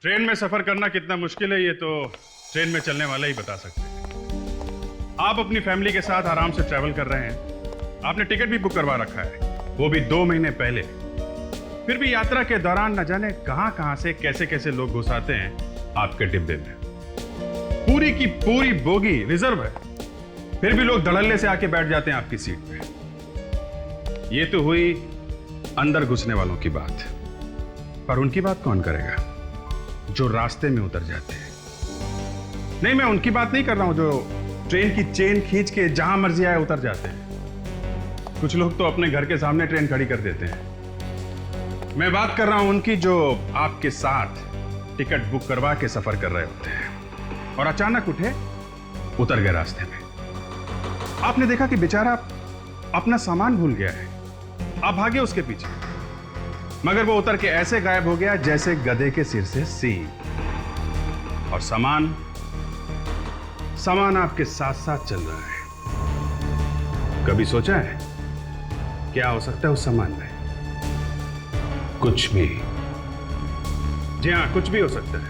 Train में सफर करना कितना मुश्किल है ये तो ट्रेन में चलने वाला ही बता सकते हैं। आप अपनी फैमिली के साथ आराम से ट्रैवल कर रहे हैं, आपने टिकट भी बुक करवा रखा है, वो भी 2 महीने पहले। फिर भी यात्रा के दौरान न जाने कहां से कैसे कैसे लोग घुस आते हैं आपके डिब्बे में। पूरी की पूरी बोगी रिजर्व है, फिर भी लोग धड़ल्ले से आके बैठ जाते हैं आपकी सीट पे। ये तो हुई अंदर घुसने वालों की बात, पर उनकी बात कौन करेगा जो रास्ते में उतर जाते हैं। नहीं, मैं उनकी बात नहीं कर रहा हूं जो ट्रेन की चेन खींच के जहां मर्जी आए उतर जाते हैं। कुछ लोग तो अपने घर के सामने ट्रेन खड़ी कर देते हैं। मैं बात कर रहा हूं उनकी जो आपके साथ टिकट बुक करवा के सफर कर रहे होते हैं और अचानक उठे उतर गए रास्ते में। आपने देखा कि बेचारा अपना सामान भूल गया है, आप भागे उसके पीछे, मगर वो उतर के ऐसे गायब हो गया जैसे गधे के सिर से सींग। और सामान आपके साथ साथ चल रहा है। कभी सोचा है क्या हो सकता है उस सामान में? कुछ भी। जी हाँ, कुछ भी हो सकता है।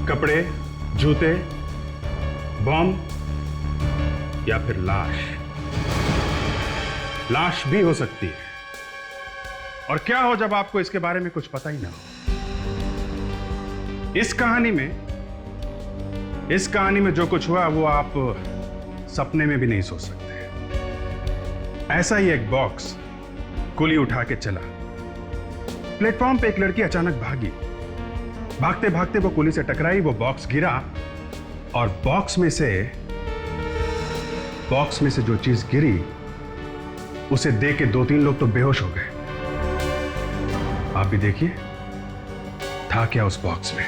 कपड़े, जूते, बॉम्ब या फिर लाश भी हो सकती है। और क्या हो जब आपको इसके बारे में कुछ पता ही ना हो। इस कहानी में जो कुछ हुआ वो आप सपने में भी नहीं सोच सकते। ऐसा ही एक बॉक्स कुली उठा के चला। प्लेटफॉर्म पे एक लड़की अचानक भागी, भागते भागते वो कुली से टकराई, वो बॉक्स गिरा और बॉक्स में से जो चीज गिरी उसे देख के 2-3 लोग तो बेहोश हो गए। आप भी देखिए था क्या उस बॉक्स में।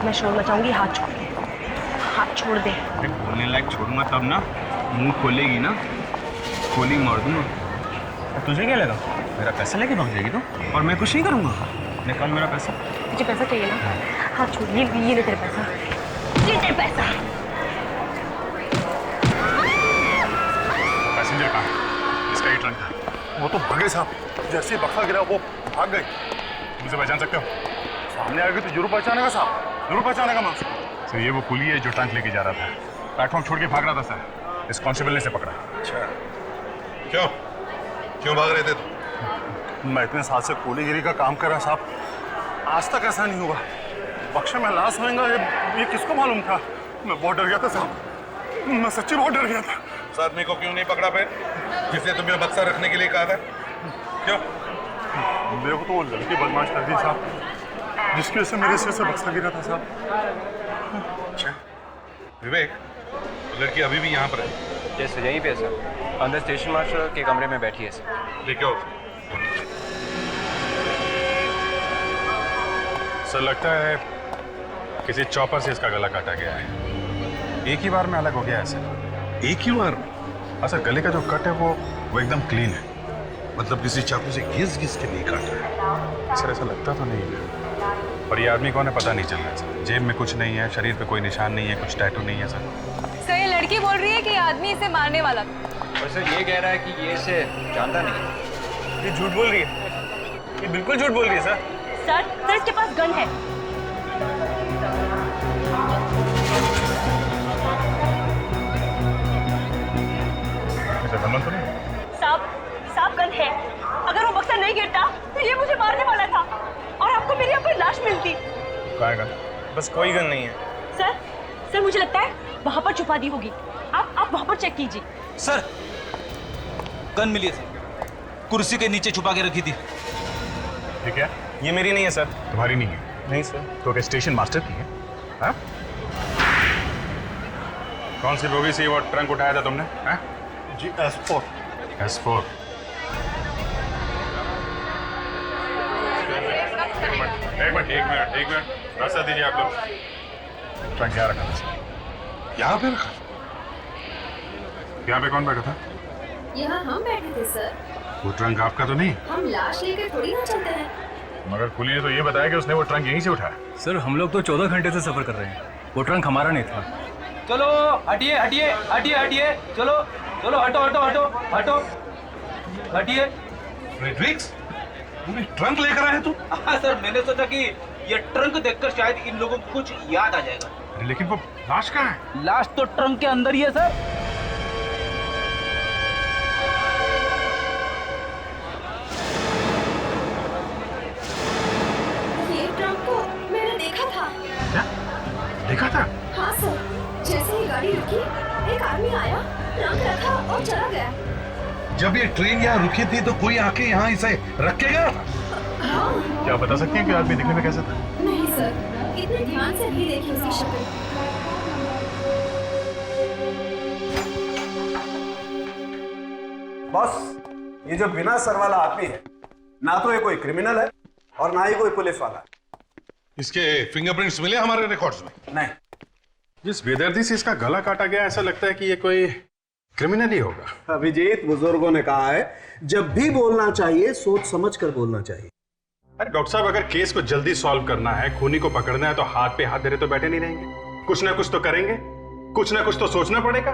मैं शोर मचाऊंगी, हाथ छोड़ दे। बोलने लायक छोड़ूंगा तब ना, मुंह खोलेगी ना, गोली मार दूंगा। तुझे क्या लगा मेरा पैसा लेके भाग जाएगी तो? और मैं कुछ नहीं करूंगा। निकाल मेरा पैसा। तुझे पैसा चाहिए ना? हाथ छोड़, ये ले तेरे पैसा, ये तेरे पैसा। पैसेंजर कहाँ है? इसका ही ट्रंक था। वो तो भागे साहब, जैसे ही बक्सा गिरा वो भाग गए। मुझे पहचान सकते हो? सामने आ गए तो जरूर पहचानेगा साहब, जरूर पहचानेगा मैं उसको। सर ये वो कुली है जो ट्रंक लेके जा रहा था, प्लेटफॉर्म छोड़ के भाग रहा था सर। इस कांस्टेबल ने से पकड़ा। अच्छा, क्यों भाग रहे थे तुम? मैं इतने साल से कोलीगिरी का काम कर रहा साहब, आज तक ऐसा नहीं हुआ। बक्से में लाश होएगा ये किसको मालूम था? मैं बहुत डर गया था साहब, मैं सच्ची बहुत डर गया था। उस आदमी को क्यों नहीं पकड़ा फिर, जिसने तुम्हें बक्सा रखने के लिए कहा था? क्यों? मेरे को तो वो लड़की बदमाश कर दी साहब, जिसकी वजह से मेरे सिर से बक्सा गिरा था साहब। अच्छा विवेक, वो लड़की अभी भी यहाँ पर है? जैसे यहीं पे सर, अंदर स्टेशन मास्टर के कमरे में बैठी है सर। लेके आओ। सर लगता है किसी चॉपर से इसका गला काटा गया है। एक ही बार में अलग हो गया है सर। एक ही बार? हाँ सर, गले का जो कट है वो एकदम क्लीन है। मतलब किसी चाकू से घिस घिस के नहीं काटा है? सर ऐसा लगता तो नहीं है, पर ये आदमी कौन है पता नहीं चल रहा है सर। जेब में कुछ नहीं है, शरीर पे कोई निशान नहीं है, कुछ टैटू नहीं है सर। ये लड़की बोल रही है कि आदमी इसे मारने वाला था। और सर ये कह रहा है कि ये इसे जानता नहीं। ये झूठ बोल रही है, ये बिल्कुल झूठ बोल रही है सर। सर इसके पास गन है। तो नहीं? साहब गन है। अगर वो बक्सा नहीं गिरता तो ये मुझे मारने वाला था और आपको मेरी यहाँ पर लाश मिलती। कहाँ है गन? बस कोई गन नहीं है सर मुझे लगता है वहाँ पर छुपा दी होगी। आप वहाँ पर चेक कीजिए। सर गन मिली है सर, कुर्सी के नीचे छुपा के रखी थी। ठीक है, ये मेरी नहीं है सर। तुम्हारी नहीं है? नहीं सर। तो क्या स्टेशन मास्टर की है? हाँ? कौन सी बोगी से वो ट्रंक उठाया था तुमने? हाँ? जी S4। S4। एक मिनट रास्ता दीजिए आप लोग। ट्रंक यहाँ रखा था। यहाँ पे रखा? यहाँ पे कौन बैठा था? यहाँ हम बैठे थे सर। वो ट्रंक आपका तो नहीं? हम लाश लेकर थोड़ी ना चलते हैं। मगर कुली ने तो ये बताया कि उसने वो ट्रंक यहीं से उठाया। सर हम लोग तो 14 घंटे से सफर कर रहे हैं, वो ट्रंक हमारा नहीं था। चलो हटिए हटिए हटिए हटिए, चलो चलो हटो हटो हटो हटो हटिए। फ्रेडरिक्स, तूने ट्रंक लेकर आया तू? हाँ सर, मैंने सोचा कि ये ट्रंक देखकर शायद इन लोगों को कुछ याद आ जाएगा। अरे लेकिन वो लाश कहाँ है? लाश तो ट्रंक के अंदर ही है सर। ये ट्रंक को मैंने देखा था। क्या? देखा था? हाँ सर, जैसे ही गाड़ी रुकी एक आदमी आया, ट्रंक रखा और चला गया। जब ये ट्रेन यहाँ रुकी थी तो कोई आके यहाँ इसे रख के गया? हाँ। क्या बता सकते हैं कि आदमी दिखने में कैसा था? नहीं सर, इतने ध्यान से नहीं देखी उसकी शक्ल। बॉस, ये जो बिना सर वाला आदमी है, ना तो ये कोई क्रिमिनल है और ना ही कोई पुलिस वाला है। इसके फिंगरप्रिंट्स मिले हमारे रिकॉर्ड्स में? नहीं। जिस बेदर्दी से इसका गला काटा गया, ऐसा लगता है कि ये कोई क्रिमिनल ही होगा। अभिजीत, बुजुर्गों ने कहा है जब भी बोलना चाहिए सोच समझ कर बोलना चाहिए। अरे डॉक्टर साहब, अगर केस को जल्दी सॉल्व करना है, खूनी को पकड़ना है, तो हाथ पे हाथ धरे तो बैठे नहीं रहेंगे। कुछ ना कुछ तो करेंगे, कुछ ना कुछ तो सोचना पड़ेगा।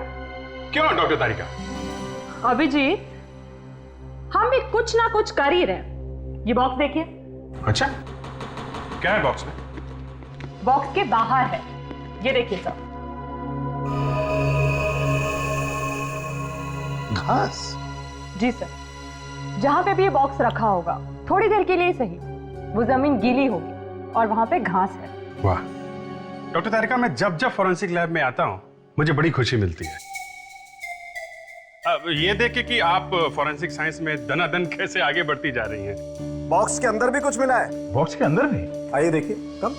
क्यों डॉक्टर तारिका? अभिजीत, हम भी कुछ ना कुछ कर ही रहे। ये बॉक्स देखिए। अच्छा, क्या है बॉक्स में? बॉक्स के बाहर है, ये देखिए सर। घास? जी सर, जहां पे भी ये बॉक्स रखा होगा, थोड़ी देर के लिए सही, वो जमीन गीली होगी और वहां पे घास है। वाह डॉक्टर तारिका, मैं जब जब फॉरेंसिक लैब में आता हूं मुझे बड़ी खुशी मिलती है। अब ये देख कि आप फॉरेंसिक साइंस में दनादन कैसे आगे बढ़ती जा रही हैं। बॉक्स के अंदर भी कुछ मिला है। बॉक्स के अंदर भी? आइए देखिए। कम।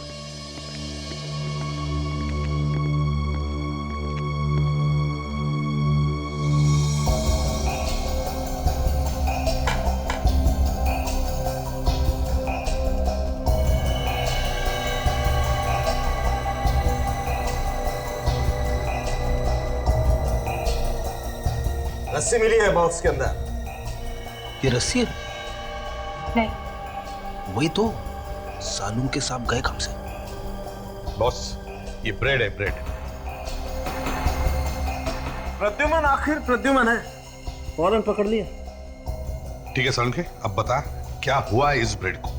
रस्सी मिली है बॉक्स के अंदर। ये रस्सी है? नहीं। वही तो, सालून के सांप गए कब से? बॉस, ये ब्रेड है, ब्रेड। प्रद्युमन, आखिर प्रद्युमन है, फौरन पकड़ लिया। ठीक है सालून के, अब बता क्या हुआ इस ब्रेड को?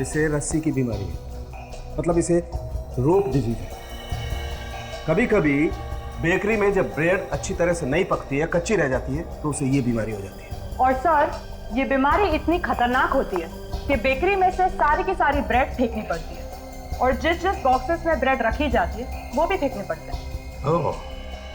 इसे रस्सी की बीमारी है, मतलब इसे रोप डिजीज है। कभी कभी बेकरी में जब ब्रेड अच्छी तरह से नहीं पकती है, कच्ची रह जाती है, तो उसे ये बीमारी हो जाती है। और सर, ये बीमारी इतनी खतरनाक होती है कि बेकरी में से सारी की सारी ब्रेड फेंकनी पड़ती है और जिस जिस बॉक्सेस में ब्रेड रखी जाती है वो भी फेंकने पड़ते हैं। ओह,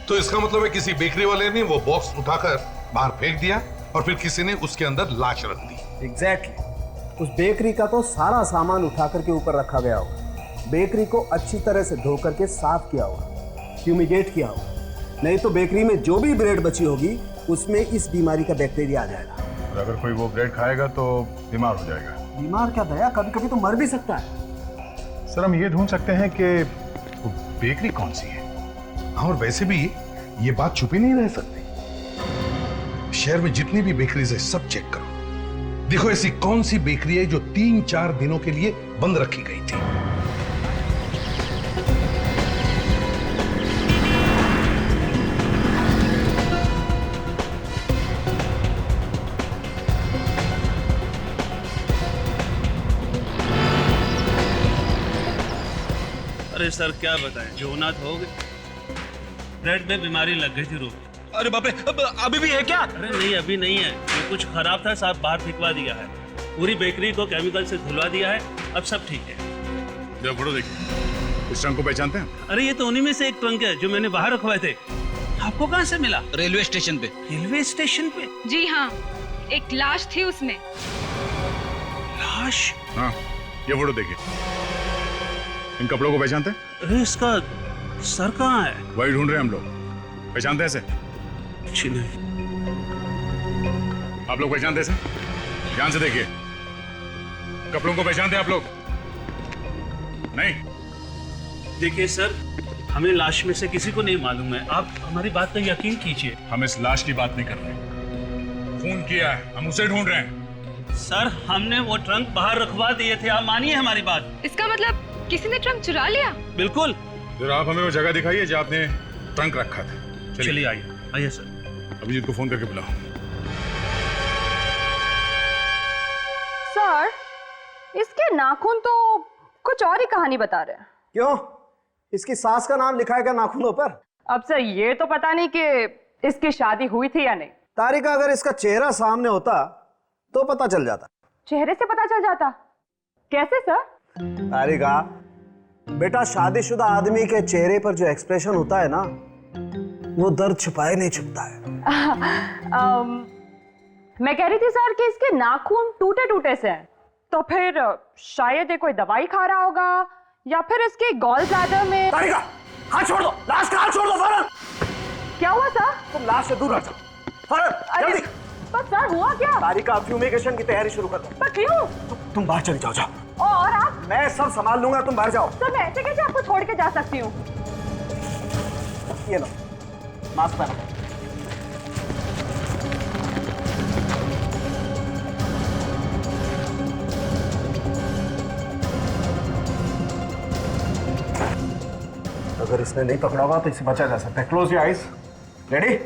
तो इसका मतलब है किसी बेकरी वाले ने वो बॉक्स उठाकर बाहर फेंक दिया और फिर किसी ने उसके अंदर लाश रख दी। एग्जैक्टली। उस बेकरी का तो सारा सामान उठा करके ऊपर रखा गया होगा, बेकरी को अच्छी तरह से धो करके साफ किया होगा, फ्यूमिगेट किया होगा, नहीं तो बेकरी में जो भी ब्रेड बची होगी उसमें इस बीमारी का बैक्टीरिया आ जाएगा। और अगर कोई वो ब्रेड खाएगा तो बीमार हो जाएगा। बीमार क्या दया, कभी कभी तो मर भी सकता है। सर हम ये ढूंढ सकते हैं कि वो बेकरी कौन सी है। हाँ, और वैसे भी ये बात छुपी नहीं रह सकती। शहर में जितनी भी बेकरीज है सब चेक करो, देखो ऐसी कौन सी बेकरी है जो 3-4 दिनों के लिए बंद रखी गई थी। अरे सर क्या बताएं, जो होना था हो गया। ब्रेड में बीमारी लग गई थी रोग। अरे बाप रे, अभी भी है क्या? अरे नहीं, अभी नहीं है, ये कुछ खराब था, साहब बाहर फेंकवा दिया है। पूरी बेकरी को केमिकल से धुलवा दिया है, अब सब ठीक है। जब फोटो देखिए, इस ट्रंक को पहचानते हैं? अरे ये तो उन्हीं में से एक ट्रंक है जो मैंने बाहर रखवाए थे। आपको कहाँ से मिला? रेलवे स्टेशन पे। रेलवे स्टेशन पे? जी हाँ, एक लाश थी उसमें। लाश? हाँ, ये फोटो देखिए। इन कपड़ों को पहचानते हैं? अरे इसका सर कहाँ है? वही ढूंढ रहे हैं हम लोग। पहचानते हैं इसे? जी नहीं। आप लोग पहचानते हैं इसे? ध्यान से देखिए, कपड़ों को पहचानते हैं आप लोग? नहीं? देखिए सर, हमें लाश में से किसी को नहीं मालूम है, आप हमारी बात पर यकीन कीजिए। हम इस लाश की बात नहीं कर रहे, खून किया है, हम उसे ढूंढ रहे हैं। सर हमने वो ट्रंक बाहर रखवा दिए थे, आप मानिए हमारी बात। इसका मतलब किसी ने ट्रंक चुरा लिया? बिल्कुल। जरा आप हमें वो जगह दिखाइए जहाँ आपने ट्रंक रखा था। चलिए आइए, आइए सर। अभिजीत को फोन करके बुलाओ। सर, इसके नाखून तो कुछ और ही कहानी बता रहे हैं। क्यों? इसकी सास का नाम लिखा है क्या नाखूनों पर? अब सर ये तो पता नहीं कि इसकी शादी हुई थी या नहीं। तारिका, अगर इसका चेहरा सामने होता तो पता चल जाता। चेहरे से पता चल जाता? कैसे सर? तारिका बेटा, शादीशुदा आदमी के चेहरे पर जो एक्सप्रेशन होता है ना, वो दर्द छुपाए नहीं छुपता है। मैं कह रही थी सर कि इसके नाखून टूटे टूटे से हैं, तो फिर शायद ये कोई दवाई खा रहा होगा या फिर इसके गॉल ब्लैडर में। तारिका, हाथ छोड़ दो, लाश का हाथ छोड़ दो फौरन। क्या हुआ सर? तुम लाश से दूर हट जाओ फौरन, जल्दी। पर सर हुआ क्या? तारिका, फ्यूमिगेशन की तैयारी शुरू कर दो। पर क्यों? तुम बाहर चली जाओ, जाओ। और आप? मैं सब संभाल लूंगा, तुम बाहर जाओ। सर मैं ऐसे कैसे आपको छोड़ के जा सकती हूँ? ये लो, मास्क पहनो। अगर इसने नहीं पकड़ा हुआ तो इसे बचा जा सकता है। Close your eyes. रेडी?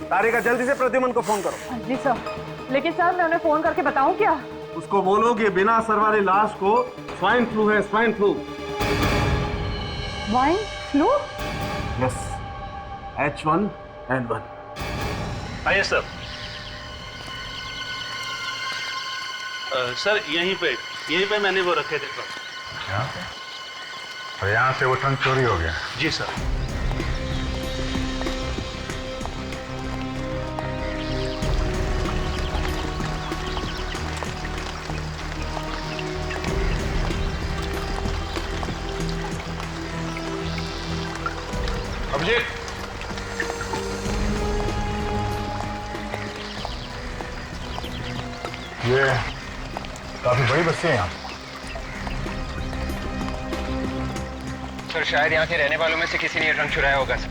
तारिका, जल्दी से प्रद्युमन को फोन करो। जी सर, लेकिन सर मैं उन्हें फोन करके बताऊं क्या? उसको बोलो कि बिना सर वाली लाश को स्वाइन फ्लू है, swine flu. Swine flu? Yes, H1N1। आइए सर। सर यहीं पे मैंने वो रखे थे ट्रंक। यहाँ पे? और यहाँ से वो ट्रंक चोरी हो गया? जी सर। अभिजीत, ये काफी बड़ी बस्ती है यहाँ। सर शायद यहाँ के रहने वालों में से किसी ने ये ट्रंक चुराया होगा सर।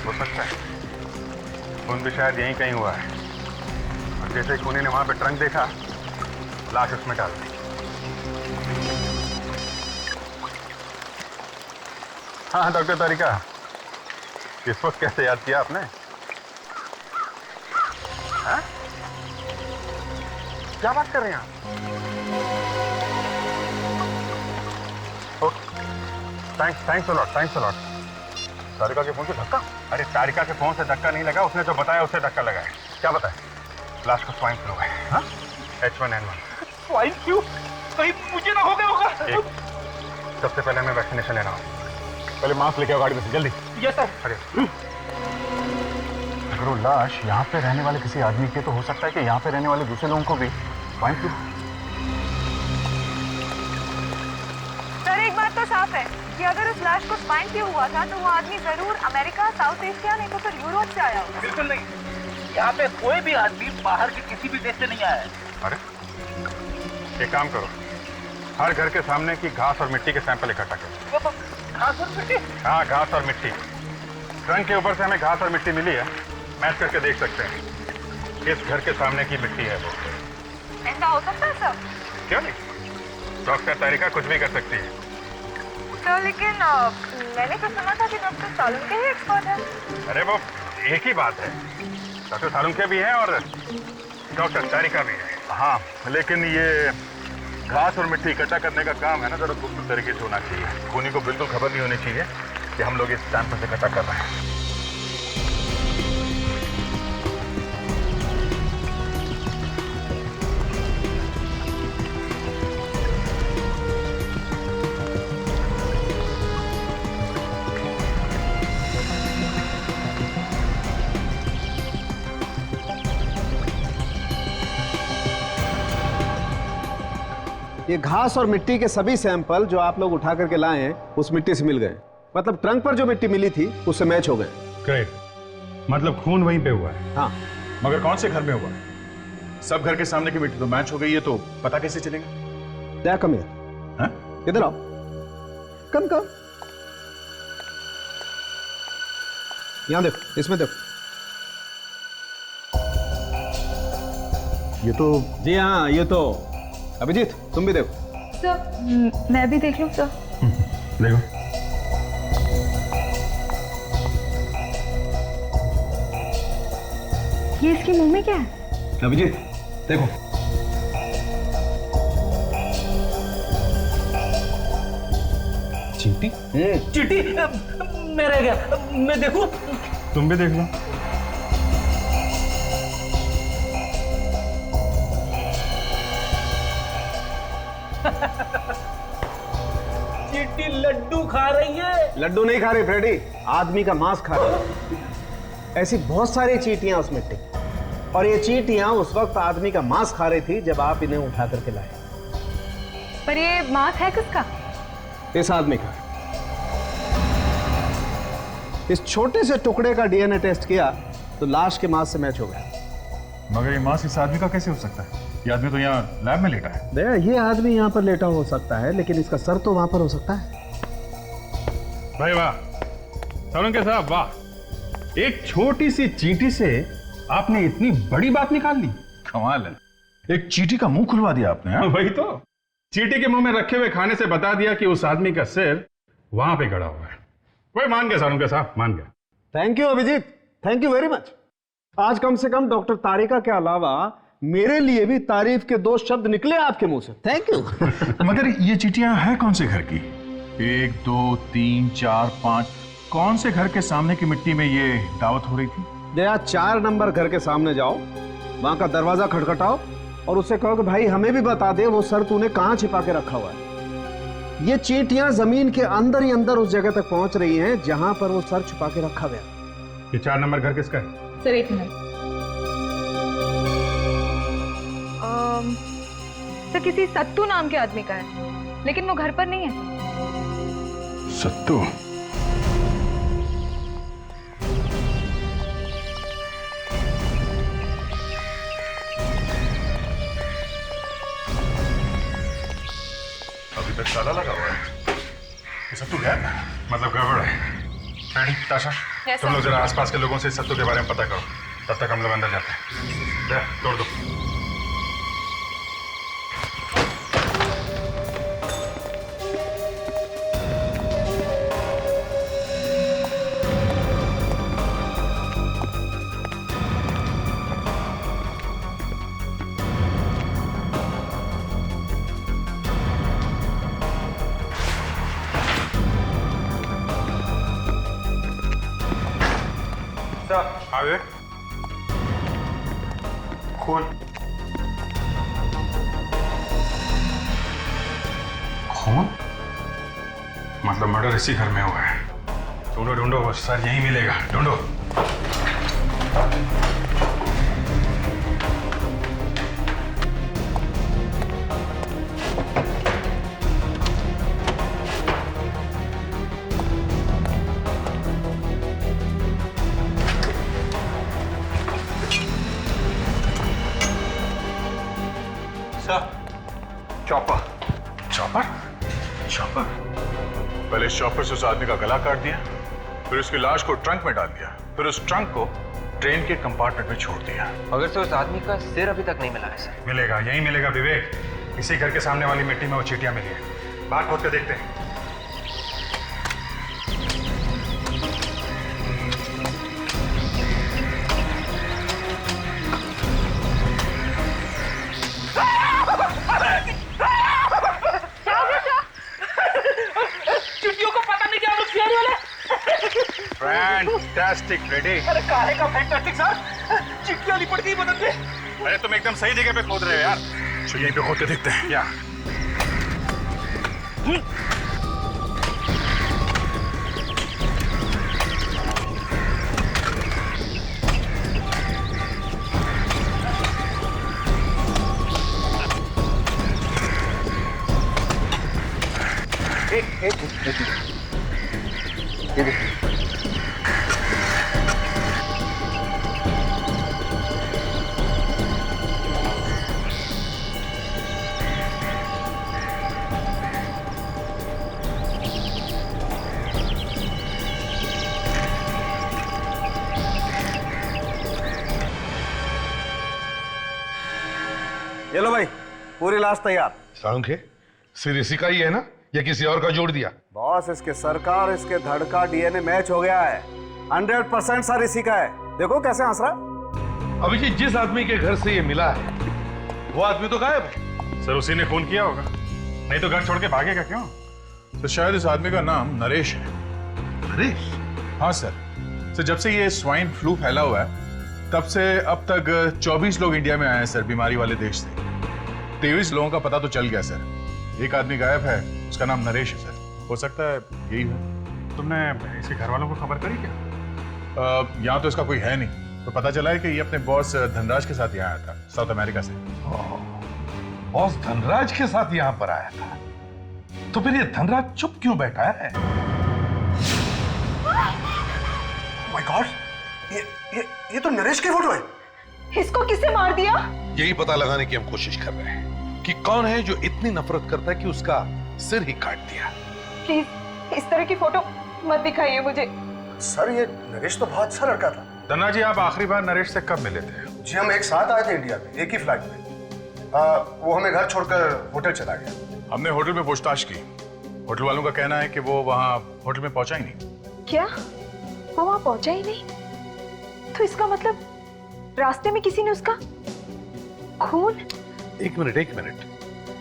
हो सकता है, खून भी शायद यहीं कहीं हुआ है। और जैसे ही खूनी ने वहां पे ट्रंक देखा, लाश उसमें डाल दी। हाँ डॉक्टर तारिका, इस वक्त कैसे याद किया आपने? हाँ? क्या बात कर रहे हैं आप? Thanks a lot. तारिका के फोन से धक्का? अरे तारिका के फोन से धक्का नहीं लगा, उसने जो बताया उससे धक्का लगा है। क्या बताया? लाश को स्वाइन फ्लू है। हाँ? H1N1। Swine flu? कहीं मुझे ना हो गया होगा? सबसे पहले हमें वैक्सीनेशन लेना होगा। पहले मास्क लेके आओ गाड़ी में से, जल्दी। Yes sir. अरे अगर वो लाश यहाँ पे रहने वाले किसी आदमी की, तो हो सकता है कि यहाँ पे रहने वाले दूसरे लोगों को भी स्वाइन फ्लू। सर एक बार बात तो साफ है कि अगर उस लाश को स्वाइन फ्लू हुआ था तो वो आदमी जरूर अमेरिका, साउथ एशिया नहीं तो फिर यूरोप से आया होगा। बिल्कुल नहीं, यहाँ पे कोई भी आदमी बाहर के किसी भी देश से नहीं आया है। अरे एक काम करो, हर घर के सामने की घास और मिट्टी के सैंपल इकट्ठा करो। घास और मिट्टी? हाँ, घास और मिट्टी। ट्रंक के ऊपर से हमें घास और मिट्टी मिली है, मैच करके देख सकते हैं किस घर के सामने की मिट्टी है वो। ऐसा हो सकता है सर? क्यों नहीं, डॉक्टर तारिका कुछ भी कर सकती है। सर लेकिन मैंने तो सुना था कि डॉक्टर सालुंके ही एक्सपर्ट है। अरे वो एक ही बात है, डॉक्टर सालुंके भी हैं और डॉक्टर तारिका भी है। हाँ, लेकिन ये घास और मिट्टी इकट्ठा करने का काम है ना, जरा गुप्त तरीके से होना चाहिए। खूनी को बिल्कुल खबर नहीं होनी चाहिए कि हम लोग इस सैंपल से इकट्ठा कर रहे हैं। ये घास और मिट्टी के सभी सैंपल जो आप लोग उठा करके लाए हैं उस मिट्टी से मिल गए। मतलब ट्रंक पर जो मिट्टी मिली थी उससे मैच हो गए। ग्रेट, मतलब खून वहीं पे हुआ है। हाँ, मगर कौन से घर में हुआ? सब घर के सामने की मिट्टी तो मैच हो गई है, तो पता कैसे चलेगा? दया कम यार, इधर आओ। कम कम, यहां देखो, इसमें देखो। ये तो जी हाँ, ये तो अभिजीत तुम भी देखो। सर मैं भी देख लूं सर? देखो, ये इसके मुंह में क्या है? अभिजीत देखो। चींटी? चींटी? मैं रह गया, मैं देखूं? तुम भी देख लो। चींटी लड्डू खा रही है। लड्डू नहीं खा रही फ्रेडी, आदमी का मांस खा रही। ऐसी बहुत सारी चींटियां उस मिट्टी, और ये चींटियां उस वक्त आदमी का मांस खा रही थी जब आप इन्हें उठा करके लाए। पर ये मांस है किसका? इस आदमी का। इस छोटे से टुकड़े का डीएनए टेस्ट किया तो लाश के मांस से मैच हो गया। मगर ये मांस इस आदमी का कैसे हो सकता है? ये आदमी तो यहाँ लैब में लेटा है। दया, ये आदमी यहाँ पर लेटा हो सकता है, लेकिन इसका सर तो वहां पर हो सकता है। भाई वाह, सालुंके साहब वाह, एक छोटी सी चींटी से आपने इतनी बड़ी बात निकाल ली। कमाल है, एक चींटी का मुंह खुलवा दिया आपने। हाँ? वही तो, चींटी के मुंह में रखे हुए खाने से बता दिया कि उस आदमी का सिर वहां पे गड़ा हुआ है। वही मान गया सालुंके साहब, मान गया। Thank you Abhijit, thank you very much. आज कम से कम डॉक्टर तारिका के अलावा मेरे लिए भी तारीफ के 2 शब्द निकले आपके मुंह से। Thank you. मगर ये चींटियां हैं कौन से घर की? 1 2 3 4 5, कौन से घर के सामने की मिट्टी में ये दावत हो रही थी? दया, 4 नंबर घर के सामने जाओ, वहां का दरवाजा खटखटाओ और उससे कहो कि भाई हमें भी बता दे वो सर तूने कहां छिपा के रखा हुआ है। ये चींटियां जमीन के अंदर ही अंदर उस जगह तक पहुंच रही हैं जहां पर वो सर छुपा के रखा गया। ये 4 नंबर घर किसका है? सर एक मिनट। सर किसी सत्तू नाम के आदमी का है, लेकिन वो घर पर नहीं है। सत्तू? अभी तक ताला लगा हुआ है। ये सत्तू गया? मतलब गड़बड़ है। फ्रेडी, ताशा, Yes, तुम लोग sir. जरा आसपास के लोगों से सत्तू के बारे में पता करो, तब तक हम लोग अंदर जाते हैं। ले, तोड़ दो। आगे खून, खून मतलब मर्डर इसी घर में हुआ है। ढूंढो ढूंढो, वो सर यहीं मिलेगा, ढूंढो। चॉपर। चॉपर? चॉपर? पहले इस चॉपर से उस आदमी का गला काट दिया, फिर उसकी लाश को ट्रंक में डाल दिया, फिर उस ट्रंक को ट्रेन के कंपार्टमेंट में छोड़ दिया। मगर सर उस आदमी का सिर अभी तक नहीं मिला है सर। मिलेगा, यही मिलेगा विवेक। इसी घर के सामने वाली मिट्टी में वो चीटियां मिली है। बाहर खोद के देखते हैं। चिट्ठियों को पता नहीं क्या लोग शेयर वाले। Fantastic ready. अरे काहे का फैंटास्टिक सर? चिट्ठियां लिपट गई बदन पे। अरे तुम एकदम सही जगह पे खोद रहे हो यार। तो यहीं पे खोद के देखते हैं। क्या? ये लो भाई, पूरी लाश तैयार। साळुंखे, सिर इसी का ही है ना, या किसी और का जोड़ दिया? बॉस, इसके सर का और इसके धड़ का डीएनए मैच हो गया है। 100% सर इसी का है। देखो कैसे हंस रहा। अभिजीत, जिस आदमी के घर से ये मिला है वो आदमी तो गायब है। सर उसी ने खून किया होगा, नहीं तो घर छोड़ के भागेगा क्यों? तो शायद इस आदमी का नाम नरेश है। नरेश? हाँ सर। तो जब से ये स्वाइन फ्लू फैला हुआ है तब से अब तक 24 लोग इंडिया में आए हैं सर, बीमारी वाले देश से। 23 लोगों का पता तो चल गया सर। एक आदमी गायब है, उसका नाम नरेश है सर। हो सकता है यही हो। तुमने इसके घर वालों को खबर करी क्या? यहाँ तो इसका कोई है नहीं, तो पता चला है कि ये अपने बॉस धनराज के साथ यहाँ आया था, साउथ अमेरिका से। बॉस धनराज के साथ यहाँ पर आया था, तो फिर ये धनराज चुप क्यों बैठा है? माय गॉड, ये तो नरेश की फोटो है। इसको किसने मार दिया? यही पता लगाने की हम कोशिश कर रहे हैं कि कौन है जो इतनी नफरत करता है कि उसका सिर ही काट दिया। प्लीज इस तरह की फोटो मत दिखाइए मुझे। सर ये नरेश तो बहुत अच्छा लड़का था। धन्ना जी, आप आखिरी बार नरेश से कब मिले थे? जी हम एक साथ आए थे इंडिया में, एक ही फ्लाइट में। वो हमें घर छोड़कर होटल चला गया। हमने होटल में पूछताछ की। होटल वालों का कहना है कि वो वहाँ होटल में पहुंचा ही नहीं। क्या वो वहां पहुंचा ही नहीं? तो इसका मतलब रास्ते में किसी ने उसका खून। एक मिनट,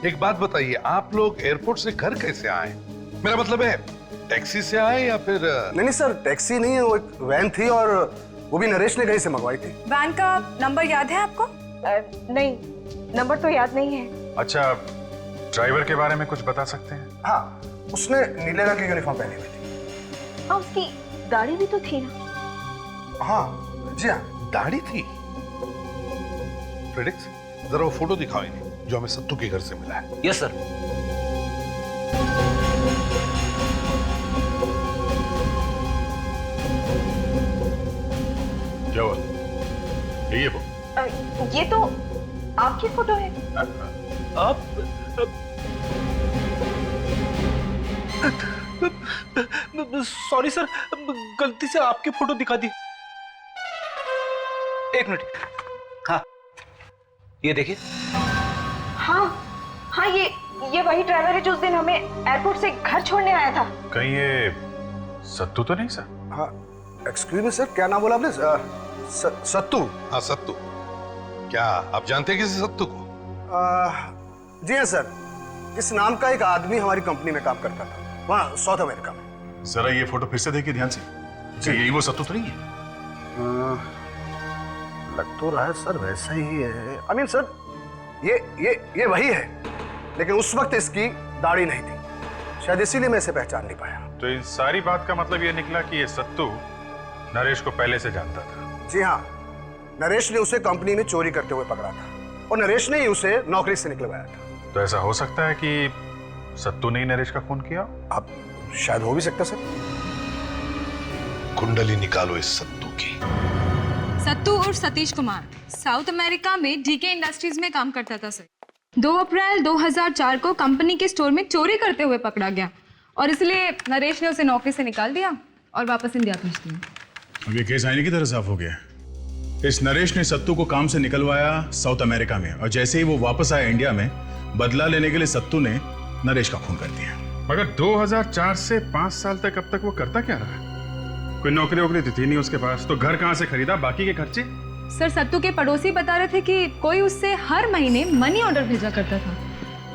एक बात बताइए, आप लोग एयरपोर्ट से घर कैसे आए? मेरा मतलब है टैक्सी से आए या फिर? नहीं सर, टैक्सी नहीं है, वो एक वैन थी और वो भी नरेश ने कहीं से मंगवाई थी। वैन का नंबर याद है आपको? नहीं, नंबर तो याद नहीं है। अच्छा, ड्राइवर के बारे में कुछ बता सकते हैं? हाँ, उसने नीले रंग की यूनिफॉर्म पहनी हुई थी। हाँ, उसकी दाढ़ी भी तो थी ना? हाँ जी हाँ, दाढ़ी थी। फ्रेडिक्स, जरा वो फोटो दिखाओ इन्हें जो हमें सत्तू के घर से मिला है। Yes sir. क्या हुआ? यही है वो? ये तो आपकी फोटो है। आप सॉरी सर, गलती से आपकी फोटो दिखा दी। एक मिनट। हाँ, ये देखिए। हाँ, ये वही ड्राइवर है जो उस दिन हमें एयरपोर्ट से घर छोड़ने आया था। कहीं ये सत्तू तो नहीं सर? हाँ, एक्सक्यूज मी सर, क्या नाम बोला आपने? सत्तू? हाँ, सत्तू। क्या आप जानते हैं किसी सत्तू को? जी हाँ सर, इस नाम का एक आदमी हमारी कंपनी में काम करता था, वहाँ साउथ अमेरिका में। जरा ये फोटो फिर से देखिए ध्यान से। जी, यही वो सत्तू तो नहीं है? लग तो रहा है सर वैसा ही है। आई मीन सर, ये वही है, लेकिन उस वक्त इसकी दाढ़ी नहीं थी, शायद इसीलिए मैं इसे पहचान नहीं पाया। तो इस सारी बात का मतलब ये निकला कि ये सत्तू नरेश को पहले से जानता था। जी हाँ, नरेश ने उसे कंपनी में चोरी करते हुए पकड़ा था और नरेश ने ही उसे नौकरी से निकलवाया था। तो ऐसा हो सकता है कि सत्तू ने ही नरेश का खून किया? अब शायद हो भी सकता सर। कुंडली निकालो इस सत्तू की। सत्तू और सतीश कुमार साउथ अमेरिका में डीके इंडस्ट्रीज में काम करता था सर। 2 अप्रैल 2004 को कंपनी के स्टोर में चोरी करते हुए पकड़ा गया और इसलिए नरेश ने उसे नौकरी से निकाल दिया और वापस इंडिया भेज दिया। अब ये केस आईने की तरह साफ हो गया। इस नरेश ने सत्तू को काम से निकलवाया साउथ अमेरिका में, और जैसे ही वो वापस आया इंडिया में, बदला लेने के लिए सत्तू ने नरेश का खून कर दिया। मगर 2004 से 5 साल तक अब तक वो करता क्या रहा? कोई नौकरी वोकरी थी नहीं उसके पास, तो घर कहाँ से खरीदा, बाकी के खर्चे? सर, सत्तू के पड़ोसी बता रहे थे कि कोई उससे हर महीने मनी ऑर्डर भेजा करता था।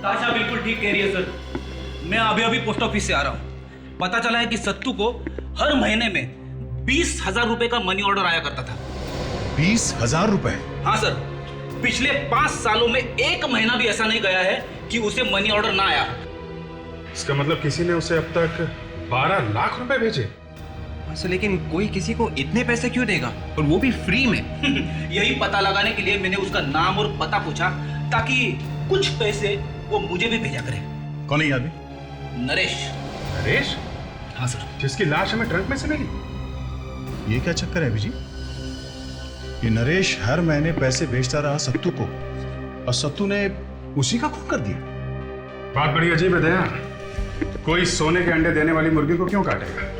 ताशा बिल्कुल ठीक कह रही है सर। मैं अभी पोस्ट ऑफिस से आ रहा हूँ। पता चला है कि सत्तू को हर महीने में 20,000 रुपए का मनी ऑर्डर आया करता था। 20,000 रुपए? हाँ सर, पिछले 5 सालों में एक महीना भी ऐसा नहीं गया है कि उसे मनी ऑर्डर ना आया। इसका मतलब किसी ने उसे अब तक 12 लाख रुपए भेजे? सर, लेकिन कोई किसी को इतने पैसे क्यों देगा, और वो भी फ्री में? यही पता लगाने के लिए मैंने उसका नाम और पता पूछा, ताकि कुछ पैसे वो मुझे भी भेजा करे। कौन है ये आदमी? नरेश। नरेश? हाँ सर। जिसकी लाश हमें ट्रक में से मिली? ये क्या चक्कर है अभी जी? ये नरेश हर महीने पैसे भेजता रहा सत्तू को, और सत्तू ने उसी का खून कर दिया। बात बड़ी अजीब है दया। कोई सोने के अंडे देने वाली मुर्गी को क्यों काटेगा?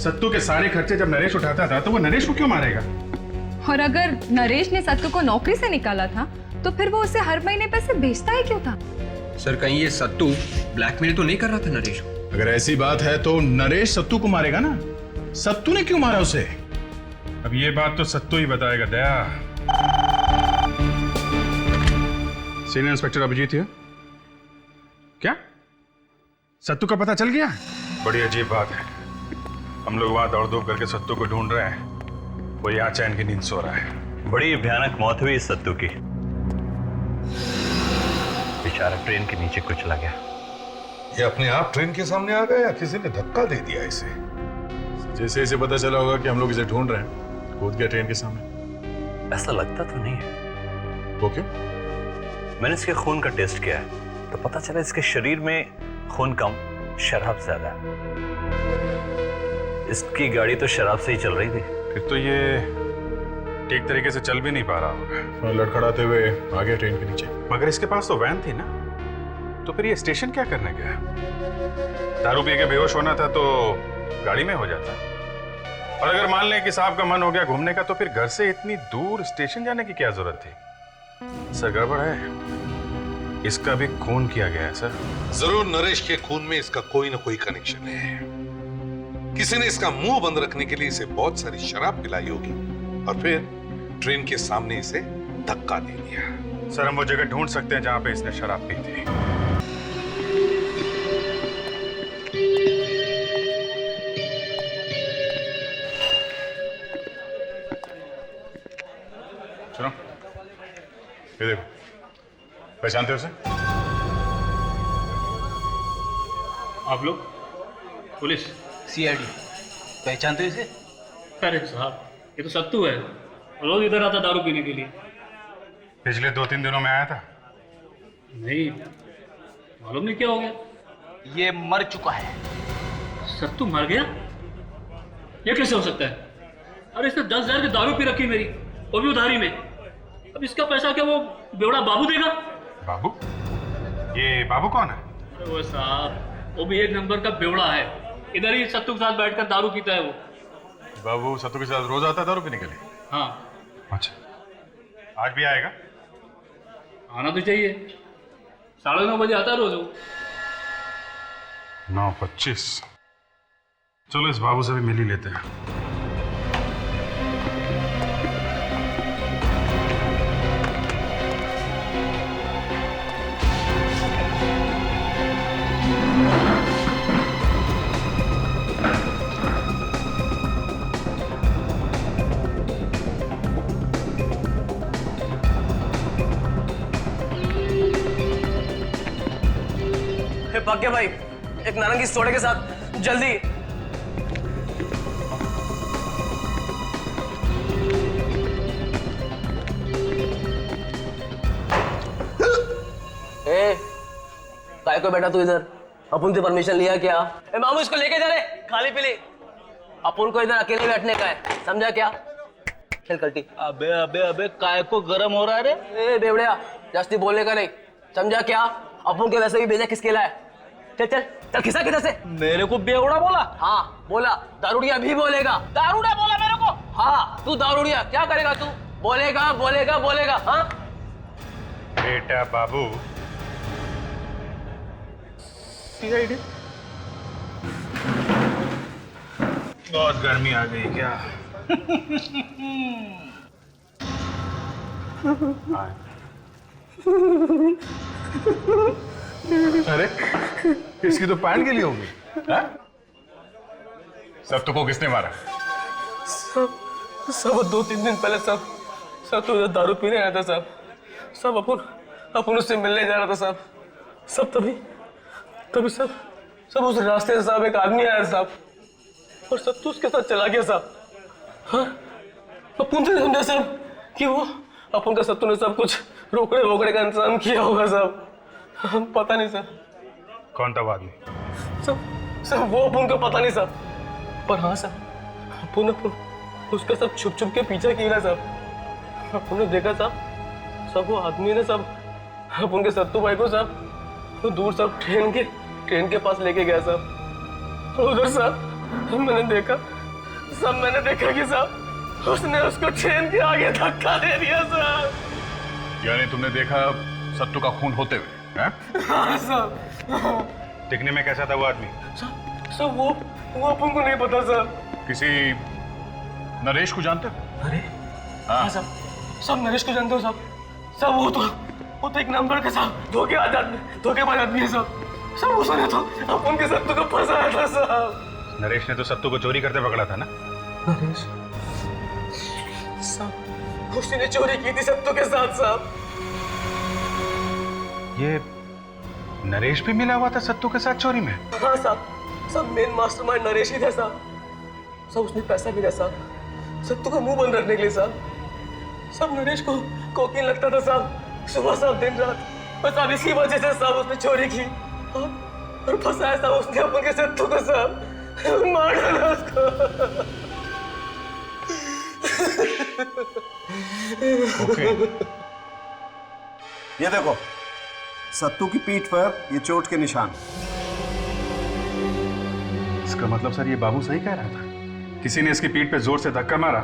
सत्तू के सारे खर्चे जब नरेश उठाता था, तो वो नरेश को क्यों मारेगा? और अगर नरेश ने सत्तू को नौकरी से निकाला था, तो फिर वो उसे हर महीने पैसे भेजता ही क्यों था? सर, कहीं ये सत्तू ब्लैकमेल तो नहीं कर रहा था नरेश को? अगर ऐसी बात है तो नरेश सत्तू को मारेगा ना। सत्तू ने क्यों मारा उसे? अब ये बात तो सत्तू ही बताएगा दया। सीनियर इंस्पेक्टर अभिजीत है क्या? सत्तू का पता चल गया? बड़ी अजीब बात है। हम लोग वहां दौड़ धूप करके सत्तू को ढूंढ रहे हैं, वो यहाँ चैन की नींद सो रहा है। बड़ी भयानक मौत हुई इस सत्तू की। बेचारा ट्रेन के नीचे कुचला गया। ये अपने आप ट्रेन के सामने आ गया या किसी ने धक्का दे दिया इसे? जैसे इसे पता चला होगा कि हम लोग इसे ढूंढ रहे हैं, कूद गया ट्रेन के सामने। ऐसा लगता तो नहीं है। वो क्यों? मैंने इसके खून का टेस्ट किया है, तो पता चला इसके शरीर में खून कम, शराब ज्यादा है। इसकी गाड़ी तो शराब से ही चल रही थी। फिर तो ये ठीक तरीके से चल भी नहीं पा रहा होगा, लड़खड़ाते हुए आ गया ट्रेन के नीचे। मगर इसके पास तो वैन थी ना, तो फिर ये स्टेशन क्या करने गया? दारू पी के बेहोश होना था तो गाड़ी में हो जाता, और अगर मान लें कि साहब का मन हो गया घूमने का, तो फिर घर से इतनी दूर स्टेशन जाने की क्या जरूरत थी? सर, गड़बड़ है। इसका भी खून किया गया है सर। जरूर नरेश के खून में इसका कोई ना कोई कनेक्शन है। किसी ने इसका मुंह बंद रखने के लिए इसे बहुत सारी शराब पिलाई होगी, और फिर ट्रेन के सामने इसे धक्का दे दिया। सर, हम वो जगह ढूंढ सकते हैं जहां पे इसने शराब पी थी। सुनो, ये देखो, पहचानते हो उसे? आप लोग? पुलिस? सीआईडी। पहचानते हो इसे? अरे साहब, ये तो सत्तू है, रोज इधर आता दारू पीने के लिए। पिछले 2-3 दिनों में आया था? नहीं, मालूम नहीं क्या हो गया। ये मर चुका है। सत्तू मर गया? ये कैसे हो सकता है? अरे इसने 10,000 की दारू पी रखी मेरी, वो भी उधारी में। अब इसका पैसा क्या वो बेवड़ा बाबू देगा? बाबू? ये बाबू कौन है? अरे वो साहब, वो भी एक नंबर का बेवड़ा है। इधर ही सत्तू के साथ बैठकर दारू पीता है वो। बाबू सत्तू के साथ रोज आता दारू पीने के लिए? हाँ। अच्छा, आज भी आएगा? आना तो चाहिए, 9:30 बजे आता रोज वो। 9:25। चलो इस बाबू से भी मिल ही लेते हैं। भाग्य भाई, एक नारंगी सोडे के साथ, जल्दी। काय को बैठा तू इधर? अपन से परमिशन लिया क्या? मामू इसको लेके जा रहे, खाली पीली। अपन को इधर अकेले बैठने का है, समझा क्या? खेल कल्टी। अबे अबे अबे, काय को गरम हो रहा है रे? ए बेवड़िया, जास्ती बोलने का नहीं। समझा क्या? अपन के वैसे भी भेजा किसके लिए? चल चल चल, खिसा किधर से? मेरे को बेवड़ा बोला? हाँ बोला, दारूडिया भी बोलेगा। दारूड़ा बोला मेरे को? हाँ, तू दारूडिया क्या करेगा तू? बोलेगा बोलेगा बोलेगा। हाँ बेटा बाबू, सीआईडी बहुत गर्मी आ गई क्या? अरे इसकी तो पैंट के लिए होगी। सत्तू को किसने मारा? सब 2-3 दिन पहले सब तो दारू पीने आया था साहब। सब अपन उससे मिलने जा रहा था साहब। सब तभी सब उस रास्ते से साहब एक आदमी आया साहब, और सत्तू उसके साथ चला गया साहब। हाँ, अपन से समझा साहब कि वो अपन का सत्तू ने सब कुछ रोकड़े वोकड़े का इंतजाम किया होगा साहब। हम पता नहीं सर। कौन था वो आदमी? सब वो अपन को पता नहीं साहब, पर हाँ साहब अपन उसका सब छुप के पीछा किया साहब। अपन ने देखा साहब, सब वो आदमी ने सब अपन के सत्तू भाई को साहब तो दूर सब ट्रेन के पास लेके गया साहब। उधर साहब मैंने देखा कि साहब उसने उसको ट्रेन के आगे धक्का दे दिया साहब। यानी तुमने देखा सत्तू का खून होते हुए? हाँ साहब। दिखने में कैसा था वो आदमी? सब वो अपन को नहीं पता साहब। किसी नरेश को जानते हो? अरे हाँ साहब, सब नरेश को जानते हो साहब। सब वो तो एक नंबर के साहब धोखेबाज आदमी है साहब। सब उसने तो अपन के सत्तू को फंसाया था साहब। नरेश ने तो सत्तू को चोरी करते पकड़ा था ना? नरेश साहब, उसने चोरी की थी सत्तू के साथ साहब। ये नरेश भी मिला हुआ था सत्तू के साथ चोरी में? हाँ साहब, सब मेन मास्टरमाइंड नरेश ही था साहब। सब उसने पैसा भी दिया साहब सत्तू का मुंह बंद रखने के लिए साहब। सब नरेश को कोकीन लगता था साहब, सुबह साहब दिन रात। बस अब इसी वजह से साहब उसने चोरी की और फंसाया साहब उसने अपन के सत्तू को साहब। मार डाला उसको। ये देखो सत्तू की पीठ पर ये चोट के निशान। इसका मतलब सर ये बाबू सही कह रहा था, किसी ने इसकी पीठ पे जोर से धक्का मारा